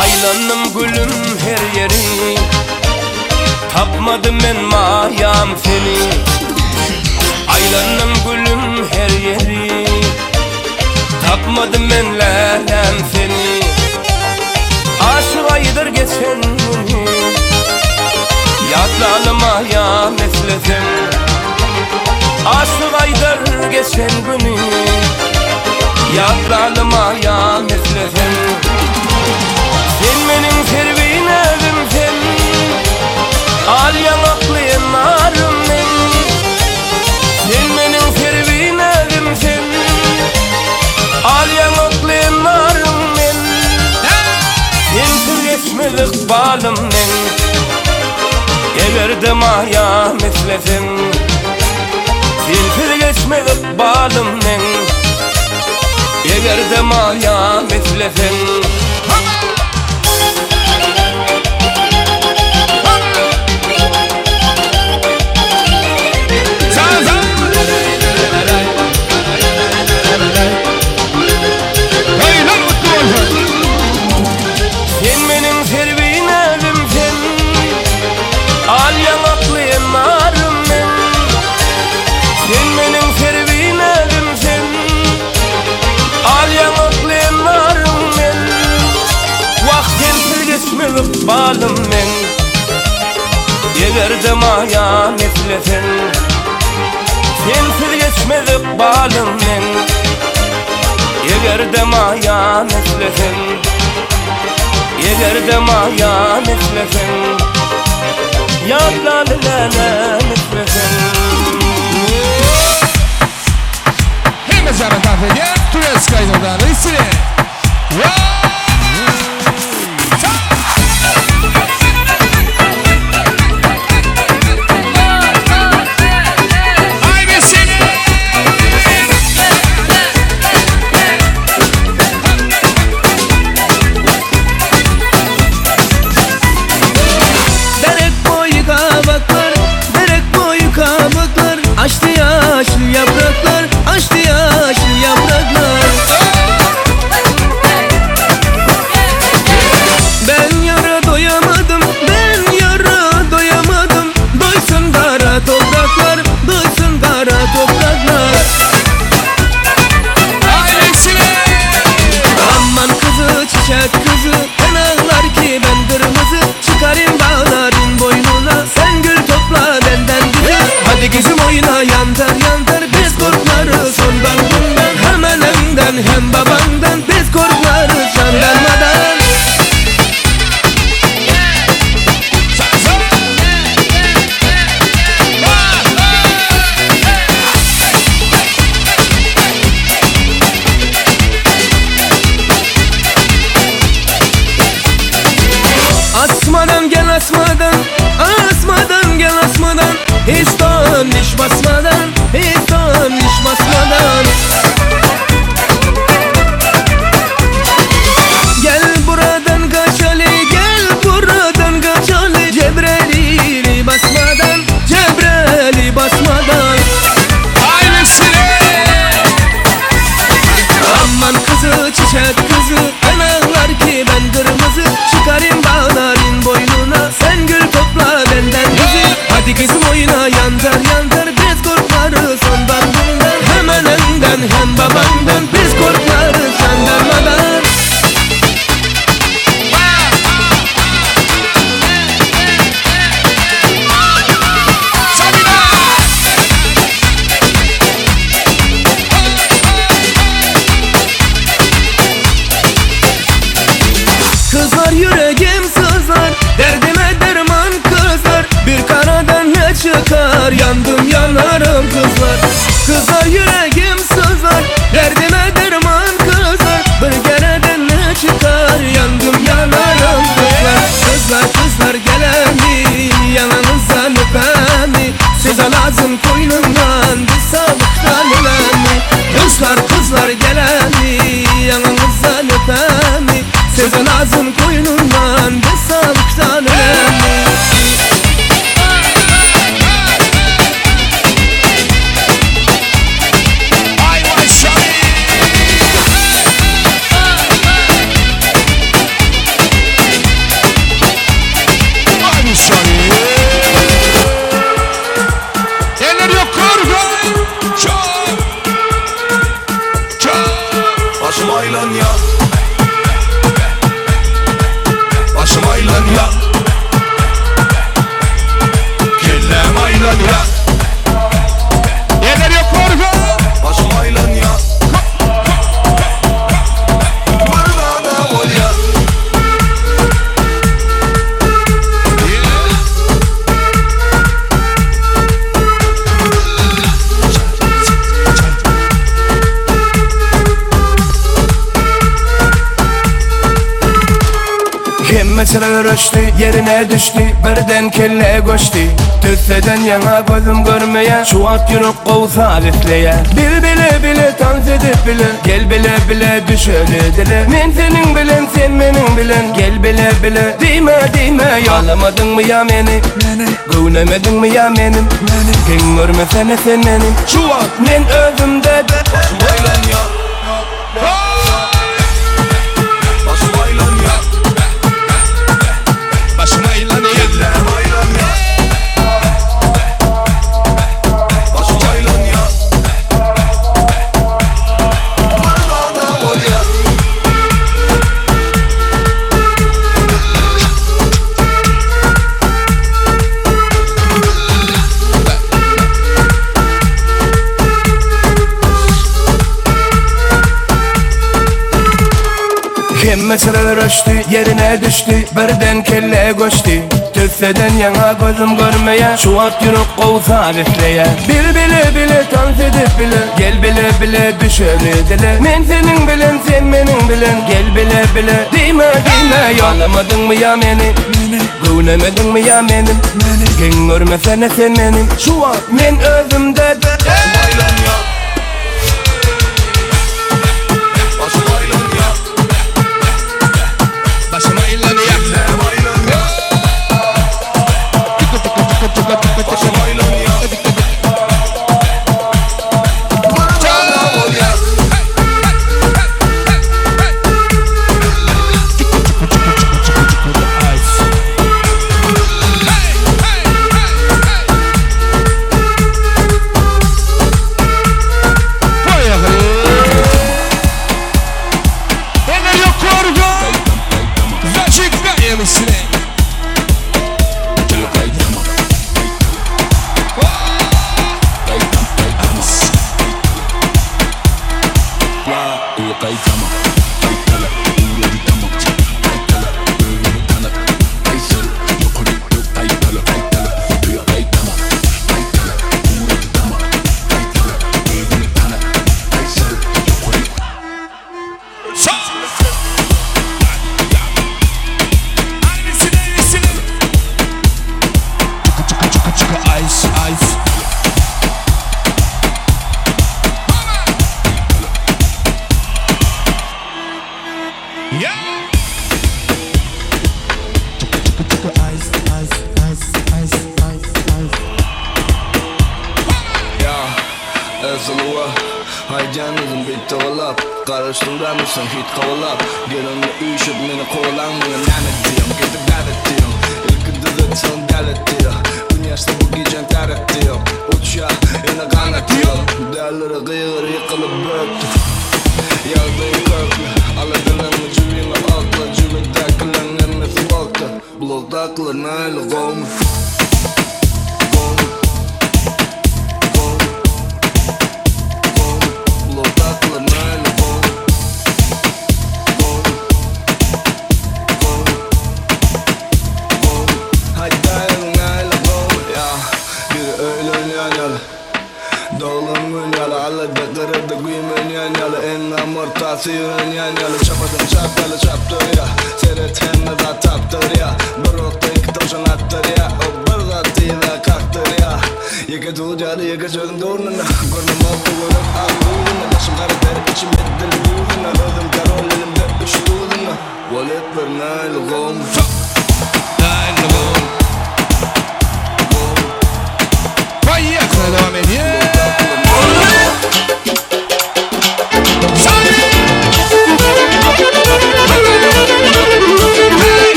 Speaker 1: Aylanım gülüm her yeri, tapmadım ben mayam seni. Aylanım gülüm her yeri, tapmadım ben lelem seni. Aşık aydır geçen günü, yadlalım ayağım üflesem. Aşık aydır geçen günü, yadlalım ayağım üflesem. Sen benim servin evimsen, al yanaklı narım men. Sen benim servin evimsen, al yanaklı narım men. Sensiz geçmedik balım men. Geberdim ayağım üflesem. Sensiz geçmedik balım men. Geberdim ayağım üflesem. Sen benim servin evimsen, al yanaklı narım men. Sen benim servin evimsen, al yanaklı narım men. Vah sensiz geçmedik balım men. Geberdim ayağım üflesem. Sensiz geçmedik balım men. Geberdim ayağım üflesem. Geberdim ayağım üflesem. Yadlalı lelem üflesem.
Speaker 3: Hem zarı tafeye Tureskay'da da reisine.
Speaker 2: Açtı yaşlı yapraklar, açtı yaşlı yapraklar. Ben yara doyamadım, ben yara doyamadım. Doysun kara topraklar, doysun kara topraklar. Aman kızı, çiçek kızı, ben ağlar ki ben kırmızı. Çıkarayım bağların boynuna, sen gül topla benden güzel. Hadi kızım oyna yantar yantar, biz korklarız ondan bundan. Hem annemden hem babamdan, biz korklarız jandarmadan. Asmadan gel asmadan, asmadan gel asmadan. Hiç don hiç basmadan, hiç don hiç basmadan. Gel buradan kaç Ali, gel buradan kaç Ali. Cebrail'i basmadan, Cebrail'i basmadan. Ailesine. Aman kızı, çiçek kızı, ben ağlar ki ben kırmızı. Çıkarayım bağların boynuna, sen gül topla benden bizi. Hadi kızım oyna yantar yantar, biz korklar
Speaker 1: kızlar, yandım yanarım kızlar. Kızlar yüreğim sızlar, derdime derman kızlar. Bir kereden ne çıkar, yandım yanarım kızlar. Kızlar kızlar gelemin, yanınızdan öpemi. Size lazım koynumdan bir sağlıktan ölemi. Kızlar kızlar gelemin, yanınızdan öpemi. Size lazım koynumdan bir sağlıktan ölemi.
Speaker 2: Başım aylan ya, başım aylan ya, kellem aylan ya,
Speaker 3: yerler yok korku.
Speaker 2: başım aylan ya, burada ol ya.
Speaker 1: Hemmetler ölçtü, yerine düştü, birden kelle koştu. Tüsseden yana gözüm görmeye, şu at yürük kovsa üfleye. Bil bile bile, dans edip bile, gel bile bile düş öyle dile. Men senin bilen, sen benim bilen, gel bile bile, dime yalamadın mı ya beni? Gövlemedin mi ya benim? Kim görmesene sen benim? Şu at men özümde,
Speaker 2: başım aylan ya, başım aylan ya,
Speaker 3: başım aylan ya,
Speaker 2: kellem aylan ya, başım aylan ya, burada ol ya.
Speaker 1: Hemmetler ölçtü, yerine düştü, birden kelle koştu. Tüsseden yana gözüm görmeye, şu at yürük kovsa üfleye. Bil bile bile, dans edip bile, gel bile bile düş öyle dile. Men senin bilen, sen benim bilen, gel bile bile, dime yalamadın mı ya beni? Gövlemedin mi ya benim? Kim görmesene sen benim? Şu an men özümde,
Speaker 2: Başım aylan ya, başım aylan ya,
Speaker 3: başım aylan ya,
Speaker 2: kellem aylan ya, başım aylan ya, burada ol ya.
Speaker 3: yerler yok korku. Zaçık yemişsin.
Speaker 2: Ezılıva Haycanızın bitti olap Karıştırdan mısın hit kovalap Gelin uyuşup beni kovalan Bana lanet diyorum gidip lanet diyorum İlk düzet son galet diyor Dünyasta bu gecen taret diyor Uçya yine kanat diyor Değerleri kıyır yıkılıp böktü Yağdayı köklü Aladığını cüvini akla Cüvidakilerin emmesi vakti Buludaklar naili kovmuş Öyle Yağmur tasıyın yan yalı çapadım çaptalı çaptır ya Seyretenle da taptır ya Bir okta iki toşan attır ya O bir gattıyla kalktır ya Yeke tuğcalı yeke çözüm doğrununa Gönlüm oldu görüp ağrıdığına Başım karıter içim ettir buğduna Ödüm karol elimde üç tuğduna Volet bir nail gom
Speaker 3: Nail gom Manyakla devam ediyor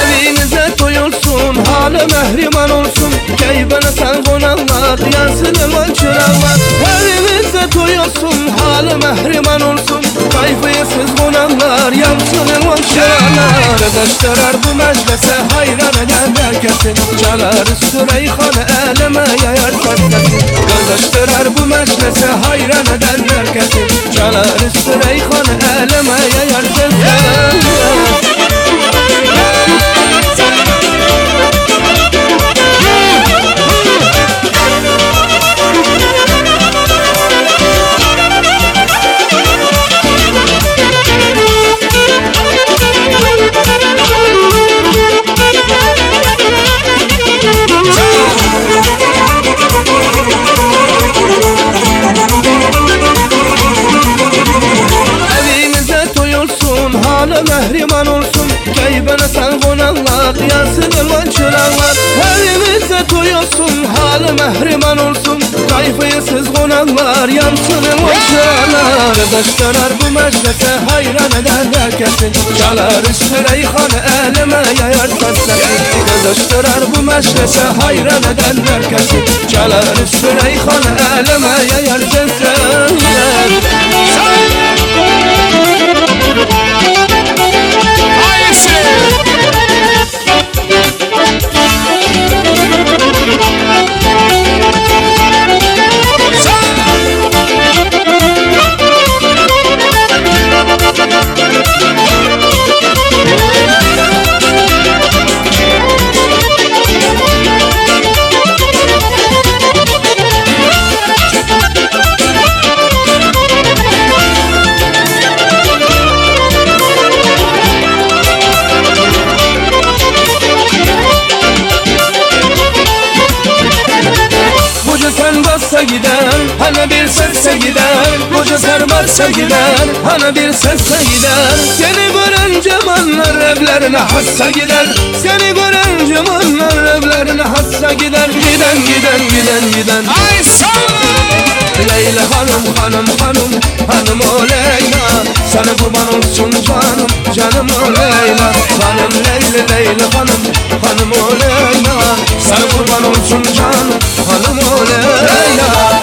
Speaker 2: Evinize toyulsun, halı mehriman olsun Keybana sen konanlar, yansın elvan çırağlar Evinize toyulsun, halı mehriman olsun Kayfıyasız konanlar, yansın elvan çırağlar Kızıştırar bu meclise hayran eden herkesin Çalar Süleyhan'ı eleme yayar seslesin Kızıştırar bu meclise hayran eden herkesin Çalar Süleyhan'ı eleme yayar seslesin Evinize toyulsun, halı mehriman olsun Keybana sen konanlar, yansın elvan çırağlar Evinize toyulsun, halı mehriman olsun Kayfıyasız konanlar, yansın elvan çırağlar Kızıştırar bu meclise hayran eden herkesin Çalar Süleyhan'ı eleme yayar seslesin Kızıştırar bu meclise hayran eden herkesin Çalar Süleyhan'ı eleme yayar seslesin Sen bassa gider, hani bir sesse gider Koca sarmazsa gider, hani bir sesse gider Seni gören cemanlar evlerine hassa gider Seni gören cemanlar evlerine hassa gider Giden giden giden giden
Speaker 3: Ay
Speaker 2: Leyla hanım hanım hanım hanım o Leyla Sana kurban olsun canım canım o Leyla Hanım Leyla Leyla hanım hanım o Leyla Sana kurban olsun canım hanım o Leyla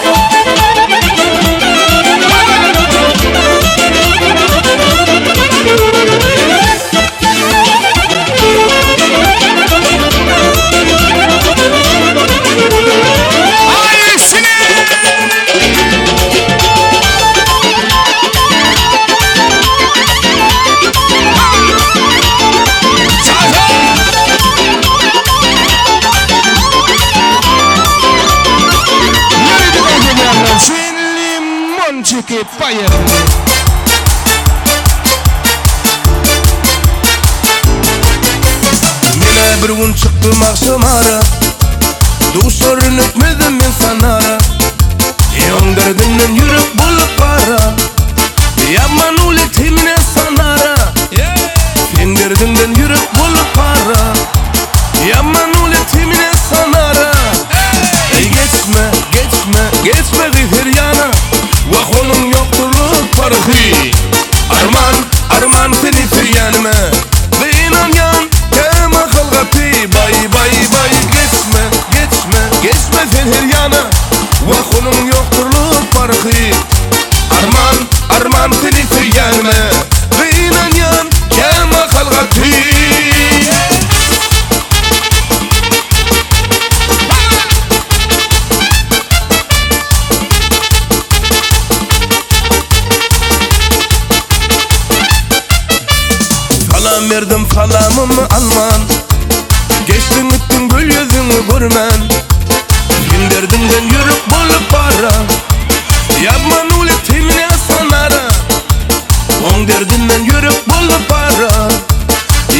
Speaker 3: Chicken fire.
Speaker 2: Mine bir gün çıktım akşamara Duşların etmedim ben sanara Yon derdimden yürüp bulup para Yapman ule temine sanara Sen derdimden yürüp bulup para Yapman ule temine sanara Geçme geçme geçme gıhır yana Vahonun yokturluk farkı Arman arman seni süryanıma Ve inan yan kema kılgatı Bay bay bay geçme geçme geçme sen her yana Vahonun yokturluk farkı Arman arman seni süryanıma Ve inan yan kema kılgatı Verdim salamımı alman
Speaker 1: Geçtin gittin gül yüzünü görmem. Kim derdimden yürüp bulup para. Yapman ule timine sanara. On derdimden yürüp bulup para.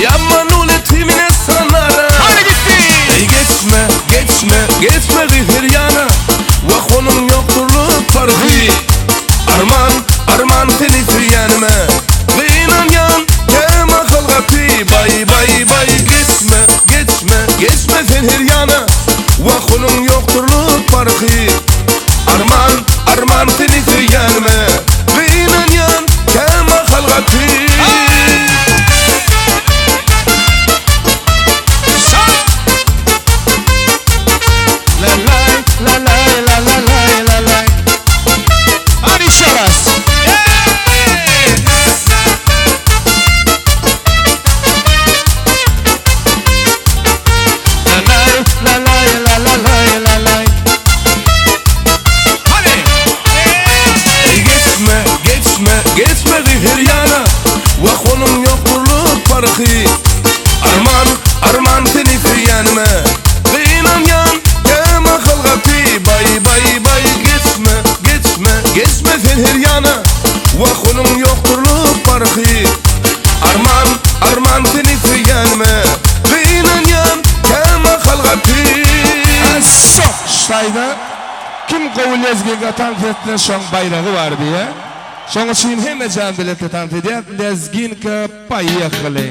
Speaker 1: Yapman ule timine sanara.
Speaker 3: Hadi gitti.
Speaker 1: Ey geçme, geçme, geçme bir yana. Vah onun yokturluk farkı. Arman, arman seni süyenme. Ve inan yan, kem akıl katı. Bay, bay, bay, geçme, geçme, geçme sen her yana. Vah onun yokturluk farkı. Arman, arman seni süyenme. Ve inan yan, kem akıl katı.
Speaker 3: Hadi şaras.
Speaker 1: Geçme, geçme, geçme bir yana. Vah onun yokturluk farkı. Arman, arman seni süyenme. Ve inan yan, kem akıl katı. Bay, bay, bay, geçme, geçme, geçme sen her yana. Vah onun yokturluk farkı. Arman, arman seni süyenme. Ve inan yan, kem akıl katı.
Speaker 3: Sok şayda kim kovul lezginge tanıt ettiğin şoň bayrağı var diye. Şoň için hemme can bileti tanıt edýär. Lezginke paýakyly.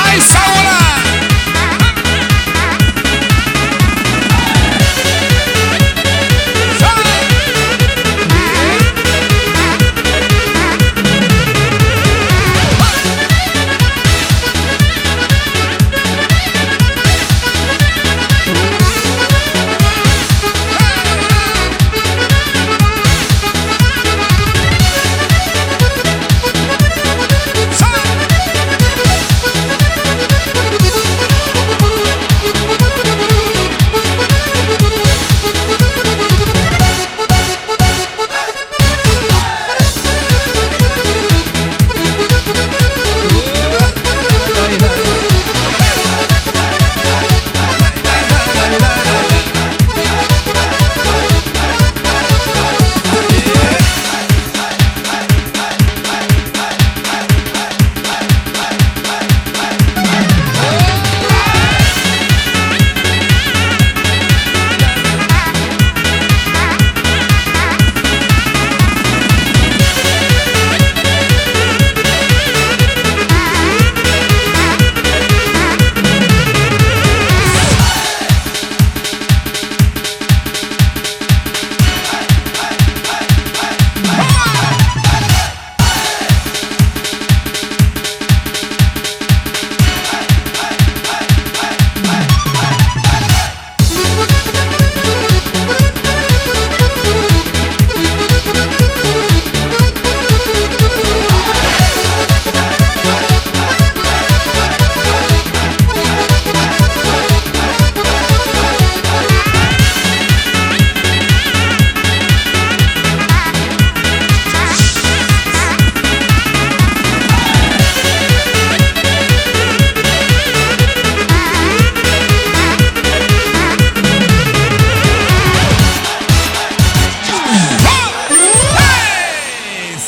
Speaker 3: Ay savuna.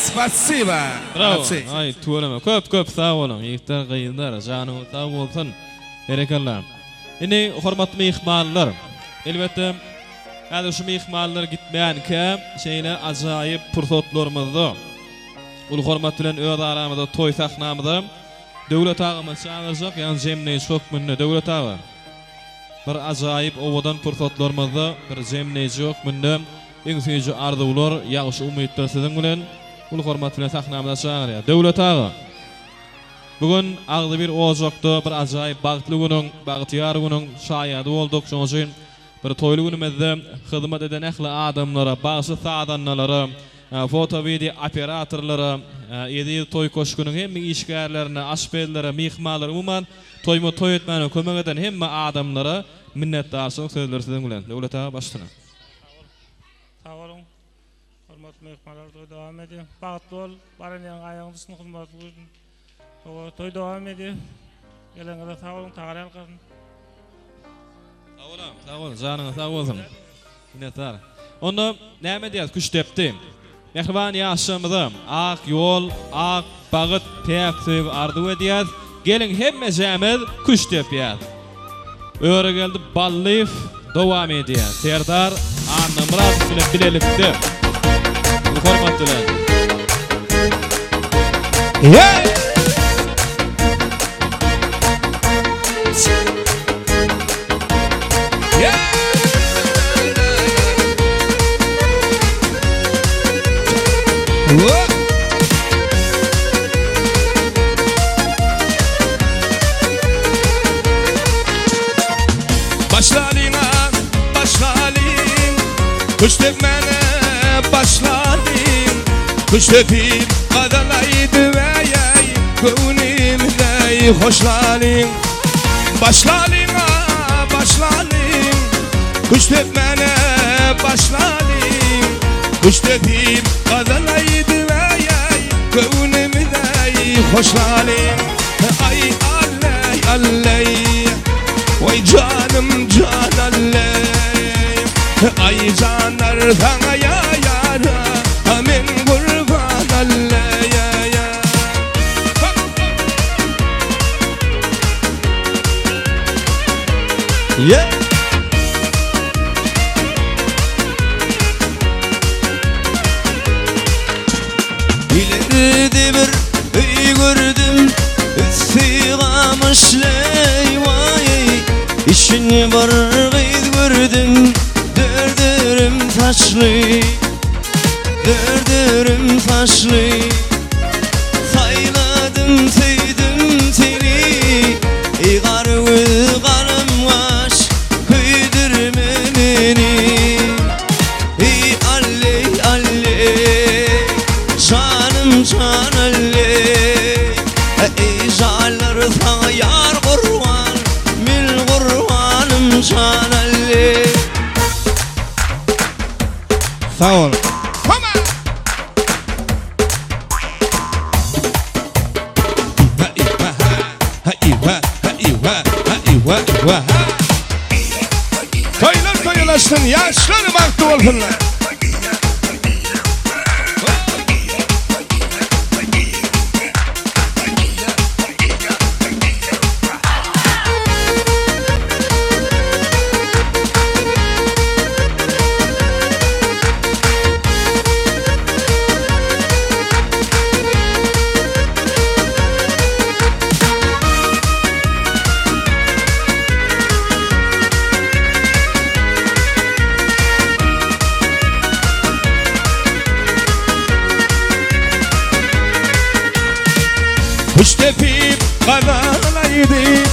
Speaker 3: Спасибо.
Speaker 8: Bravo. Ay tuğlama. Köp sağ olun. Yiğitler kıyınlar. Canı sağ olsun. Berekallah. Ine hormatly mehmanlar. Elbette hadi şu mehmanlar gitmeyen ki şeyle acayip pursatlarımızda. Ul hormat bilen öz aramızda toy sahnamızda döwlet agymyz çağırjak, ýani jemneýiş hökmünde döwlet agy. Bir acayip owadan pursatlarymyzda bir jemneýiş hökmünde iň süýji arzuwlar, ýagşy umytlar siziň bilen ul hormat bilen sahnamyza çağırýar. Döwlet agy. Bugün agdy bir ojakda bir acayip bagtly günüň, bagtyar günüň şaýady bolduk. Şoň üçin bir toylu günümizde hizmet eden ehli adamlara, bazı saadanlara, foto video operatorlara, yedi toy koşkunun hem işgärlerine, aşpellere, mihmalara, umuman toyma toy etmeni kömek eden hem adamlara minnetdarsın sözler sizden bilen. Döwleta başlana.
Speaker 15: Sağ olun. Hürmetli mehmanlar, toy devam ediyor. Bagtly bol, baranyň aýagyny hizmet edin. Toy devam ediyor. Gelene sağ olun, taýyar kılın.
Speaker 8: Sağ olun, canına sağ olsun. Minnetdar. Onu näme diýär, kuş depdi. Mehriban ýaşamyzda ak yol, ak bagyt täpsib ardy diýär. Gelin hemme jämel kuş depýär. Öre geldi Balliv dowam edýär. Serdar Annamrat bilen bilelikdi. Hormatlylar.
Speaker 1: Kuş tepmene başladım, kuş tepip kadalaydı ve yay gönlümde hoşladım. Başladım, kuş tepmene başladım, kuş tepip kadalaydı ve yay gönlümde hoşladım. Ay alley alley, vay canım can alley. Ay canar sana ya yara, amin kurban Allah ya ya. Yeah.
Speaker 2: İleride bir öy gördüm, istigamışley vay. İşini var gıyt gördüm, derdirim taşlı, derdirim taşlı. Sayladım tüydüm seni, karım vaş kıydırma beni. Alley alley, canım can alley. Jallar sana yar kurban, mil kurbanım can alley.
Speaker 3: Sağ ol. Toylar toyulaşsın, yaşlar baktı olsunlar. Kuş tepip kanalaydı,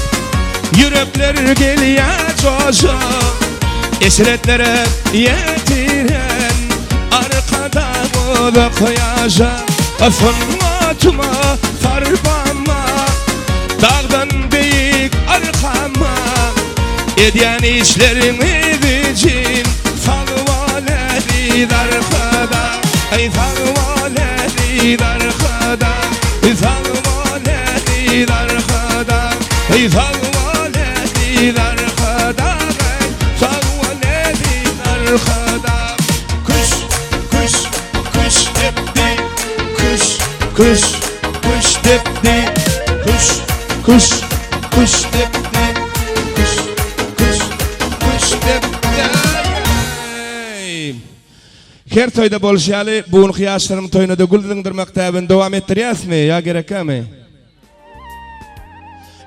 Speaker 3: yürekler geliyor coşa. Esretlere yetiren arkada buluk yaşa. Fırlatma farbama, dağdan büyük arkama. Edyen işlerimiz için salvaleri arkada. Ay salvaleri arkada, salvaleri arkada, salvaleri arkada, salvaleri arkada. Kuş, kuş, kuş tepti, kuş, kuş, kuş tepti, kuş, kuş, kuş tepti, kuş, kuş, kuş tepti. Her toyda bolşaly, bugun kıyaşlarım toyuna da güldürdür maktabını devam ettiriyasmi ya gerekami?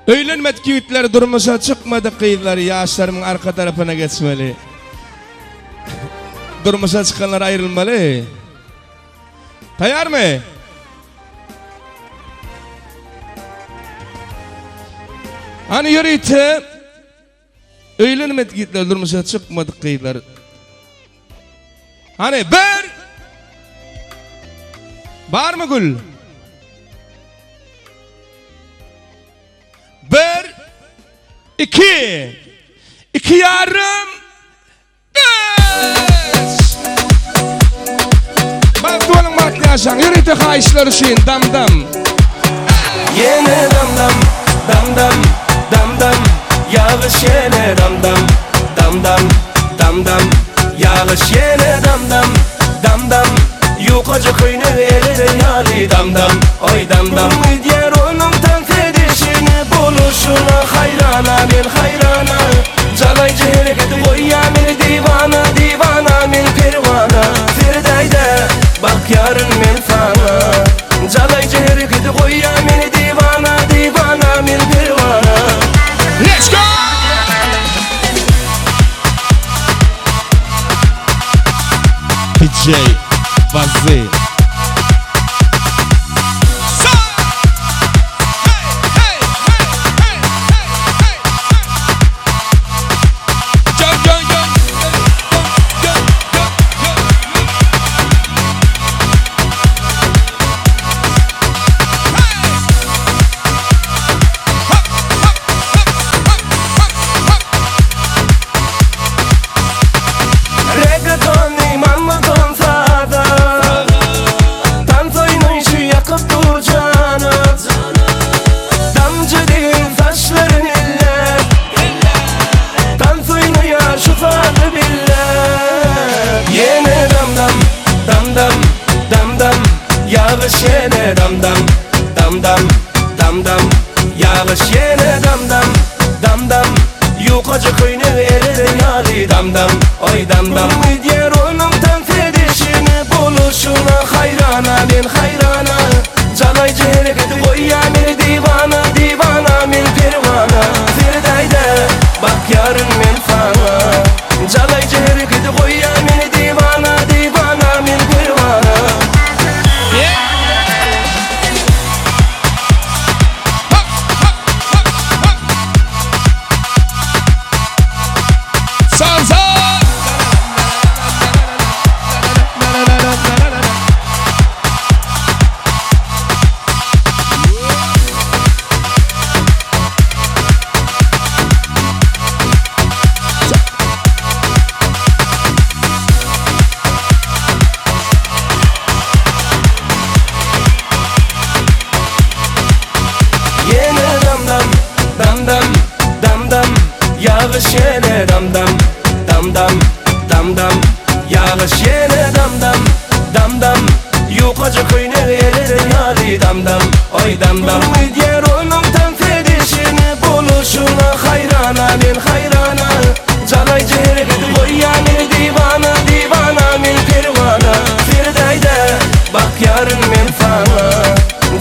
Speaker 3: Öylenmet kiyitler durmuşa çıkmadı kıyılar, yaşlarımın arka tarafına geçmeli. Durmuşa çıkanlar ayrılmalı. Tayar mı? Hani yürüyte Öylenmedi gitler durmuşa çıkmadık kıyılar. Hani bir. Var mı gül? Bir. İki. İki yarım. Üç. Bak duvalın matlaşan. Yürüyte kayışlar için dam dam.
Speaker 1: Yine dam dam. Dam dam. Dam dam. Yağış yine dam dam. Dam dam. Dam dam. Yağış yine dam dam. Dam dam. Yukarı köyünü elir yali dam dam. Oy dam dam. Diğer onun tank edişini buluşuna hayrana min hayrana. Calaycı hareketi koyya min divana divana min pervana. Firdayda bak yarın min sana. Calaycı hareketi koyya min divana divana min pervana.
Speaker 3: Let's go! DJ Bazzi.
Speaker 1: Yağış yine dam dam. Dam dam. Dam dam. Yağış yine dam dam. Dam dam. Yukarı köyünü erir yali dam dam. Oy dam dam. Diğer onun tank edişini buluşuna hayrana min hayrana. Calaycı hareketi koyya min divana divana min pervana. Firdayda bak yarın min sana. Calaycı hareketi koyya min divana divana min pervana. Yağış yine dam dam. Dam dam. Dam dam. Yağış yine dam dam. Dam dam. Yukarı köyünü erir yali dam dam. Oy dam dam. Diğer onun tank edişini buluşuna hayrana min hayrana. Calaycı hareketi koyya min divana divana min pervana. Firdayda bak yarın min sana.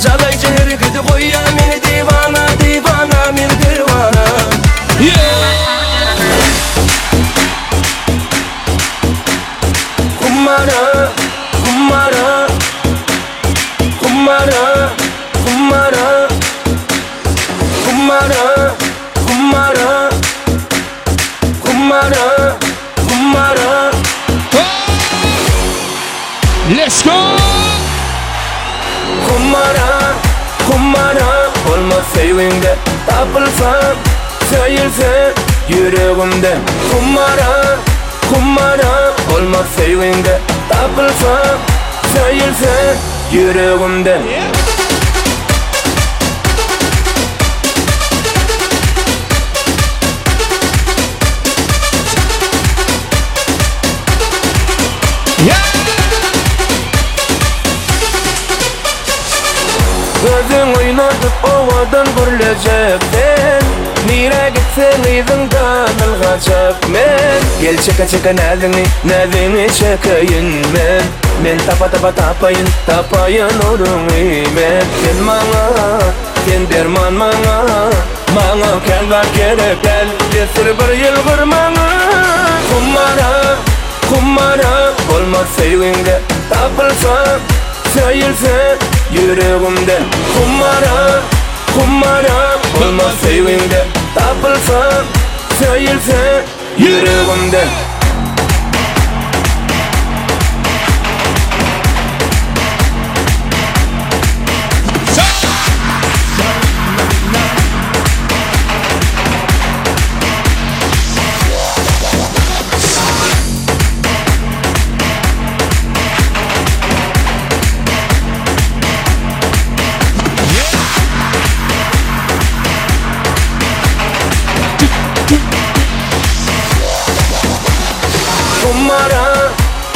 Speaker 1: Calaycı hareketi koyya min divana divana min pervana. Kumara, kumara, kumara, kumara, kumara, kumara, kumara, kumara.
Speaker 3: Let's go!
Speaker 1: Kumara, kumara, olmaz evinde tapılsam, sayılsa yüreğimde. Kumara, kumara, olmaz evinde tapılsam, sayılsa yüreğimde. Gözün oynatıp ovadan gürlecekten. Nire gitsen izin tanılacak men. Gel çeka çeka nadini çekayın men. Men tapa tapa tapayın orun imen. Sen bana, sen derman bana. Bana kelgar gerek gel, cesur bir yılgır bana. Kumara, kumara, olmaz sevginde tapılsam, sayılsa yüreğimde. Kumara, kumara, olmaz sevginde tapılsam, Söyülse yüreğimde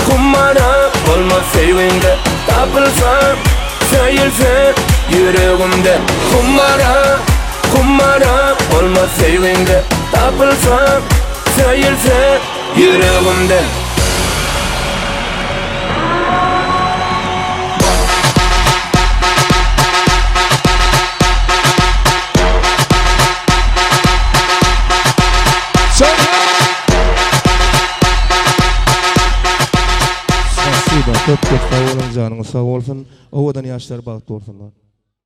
Speaker 1: Kummara olmaz sevginde tapılsam söyülse yüreğimde Kummara olmaz sevginde tapılsam söyülse yüreğimde
Speaker 3: Köp sağ olun, canınız sağ olsun. Ovadan yaşlar baktı olsunlar.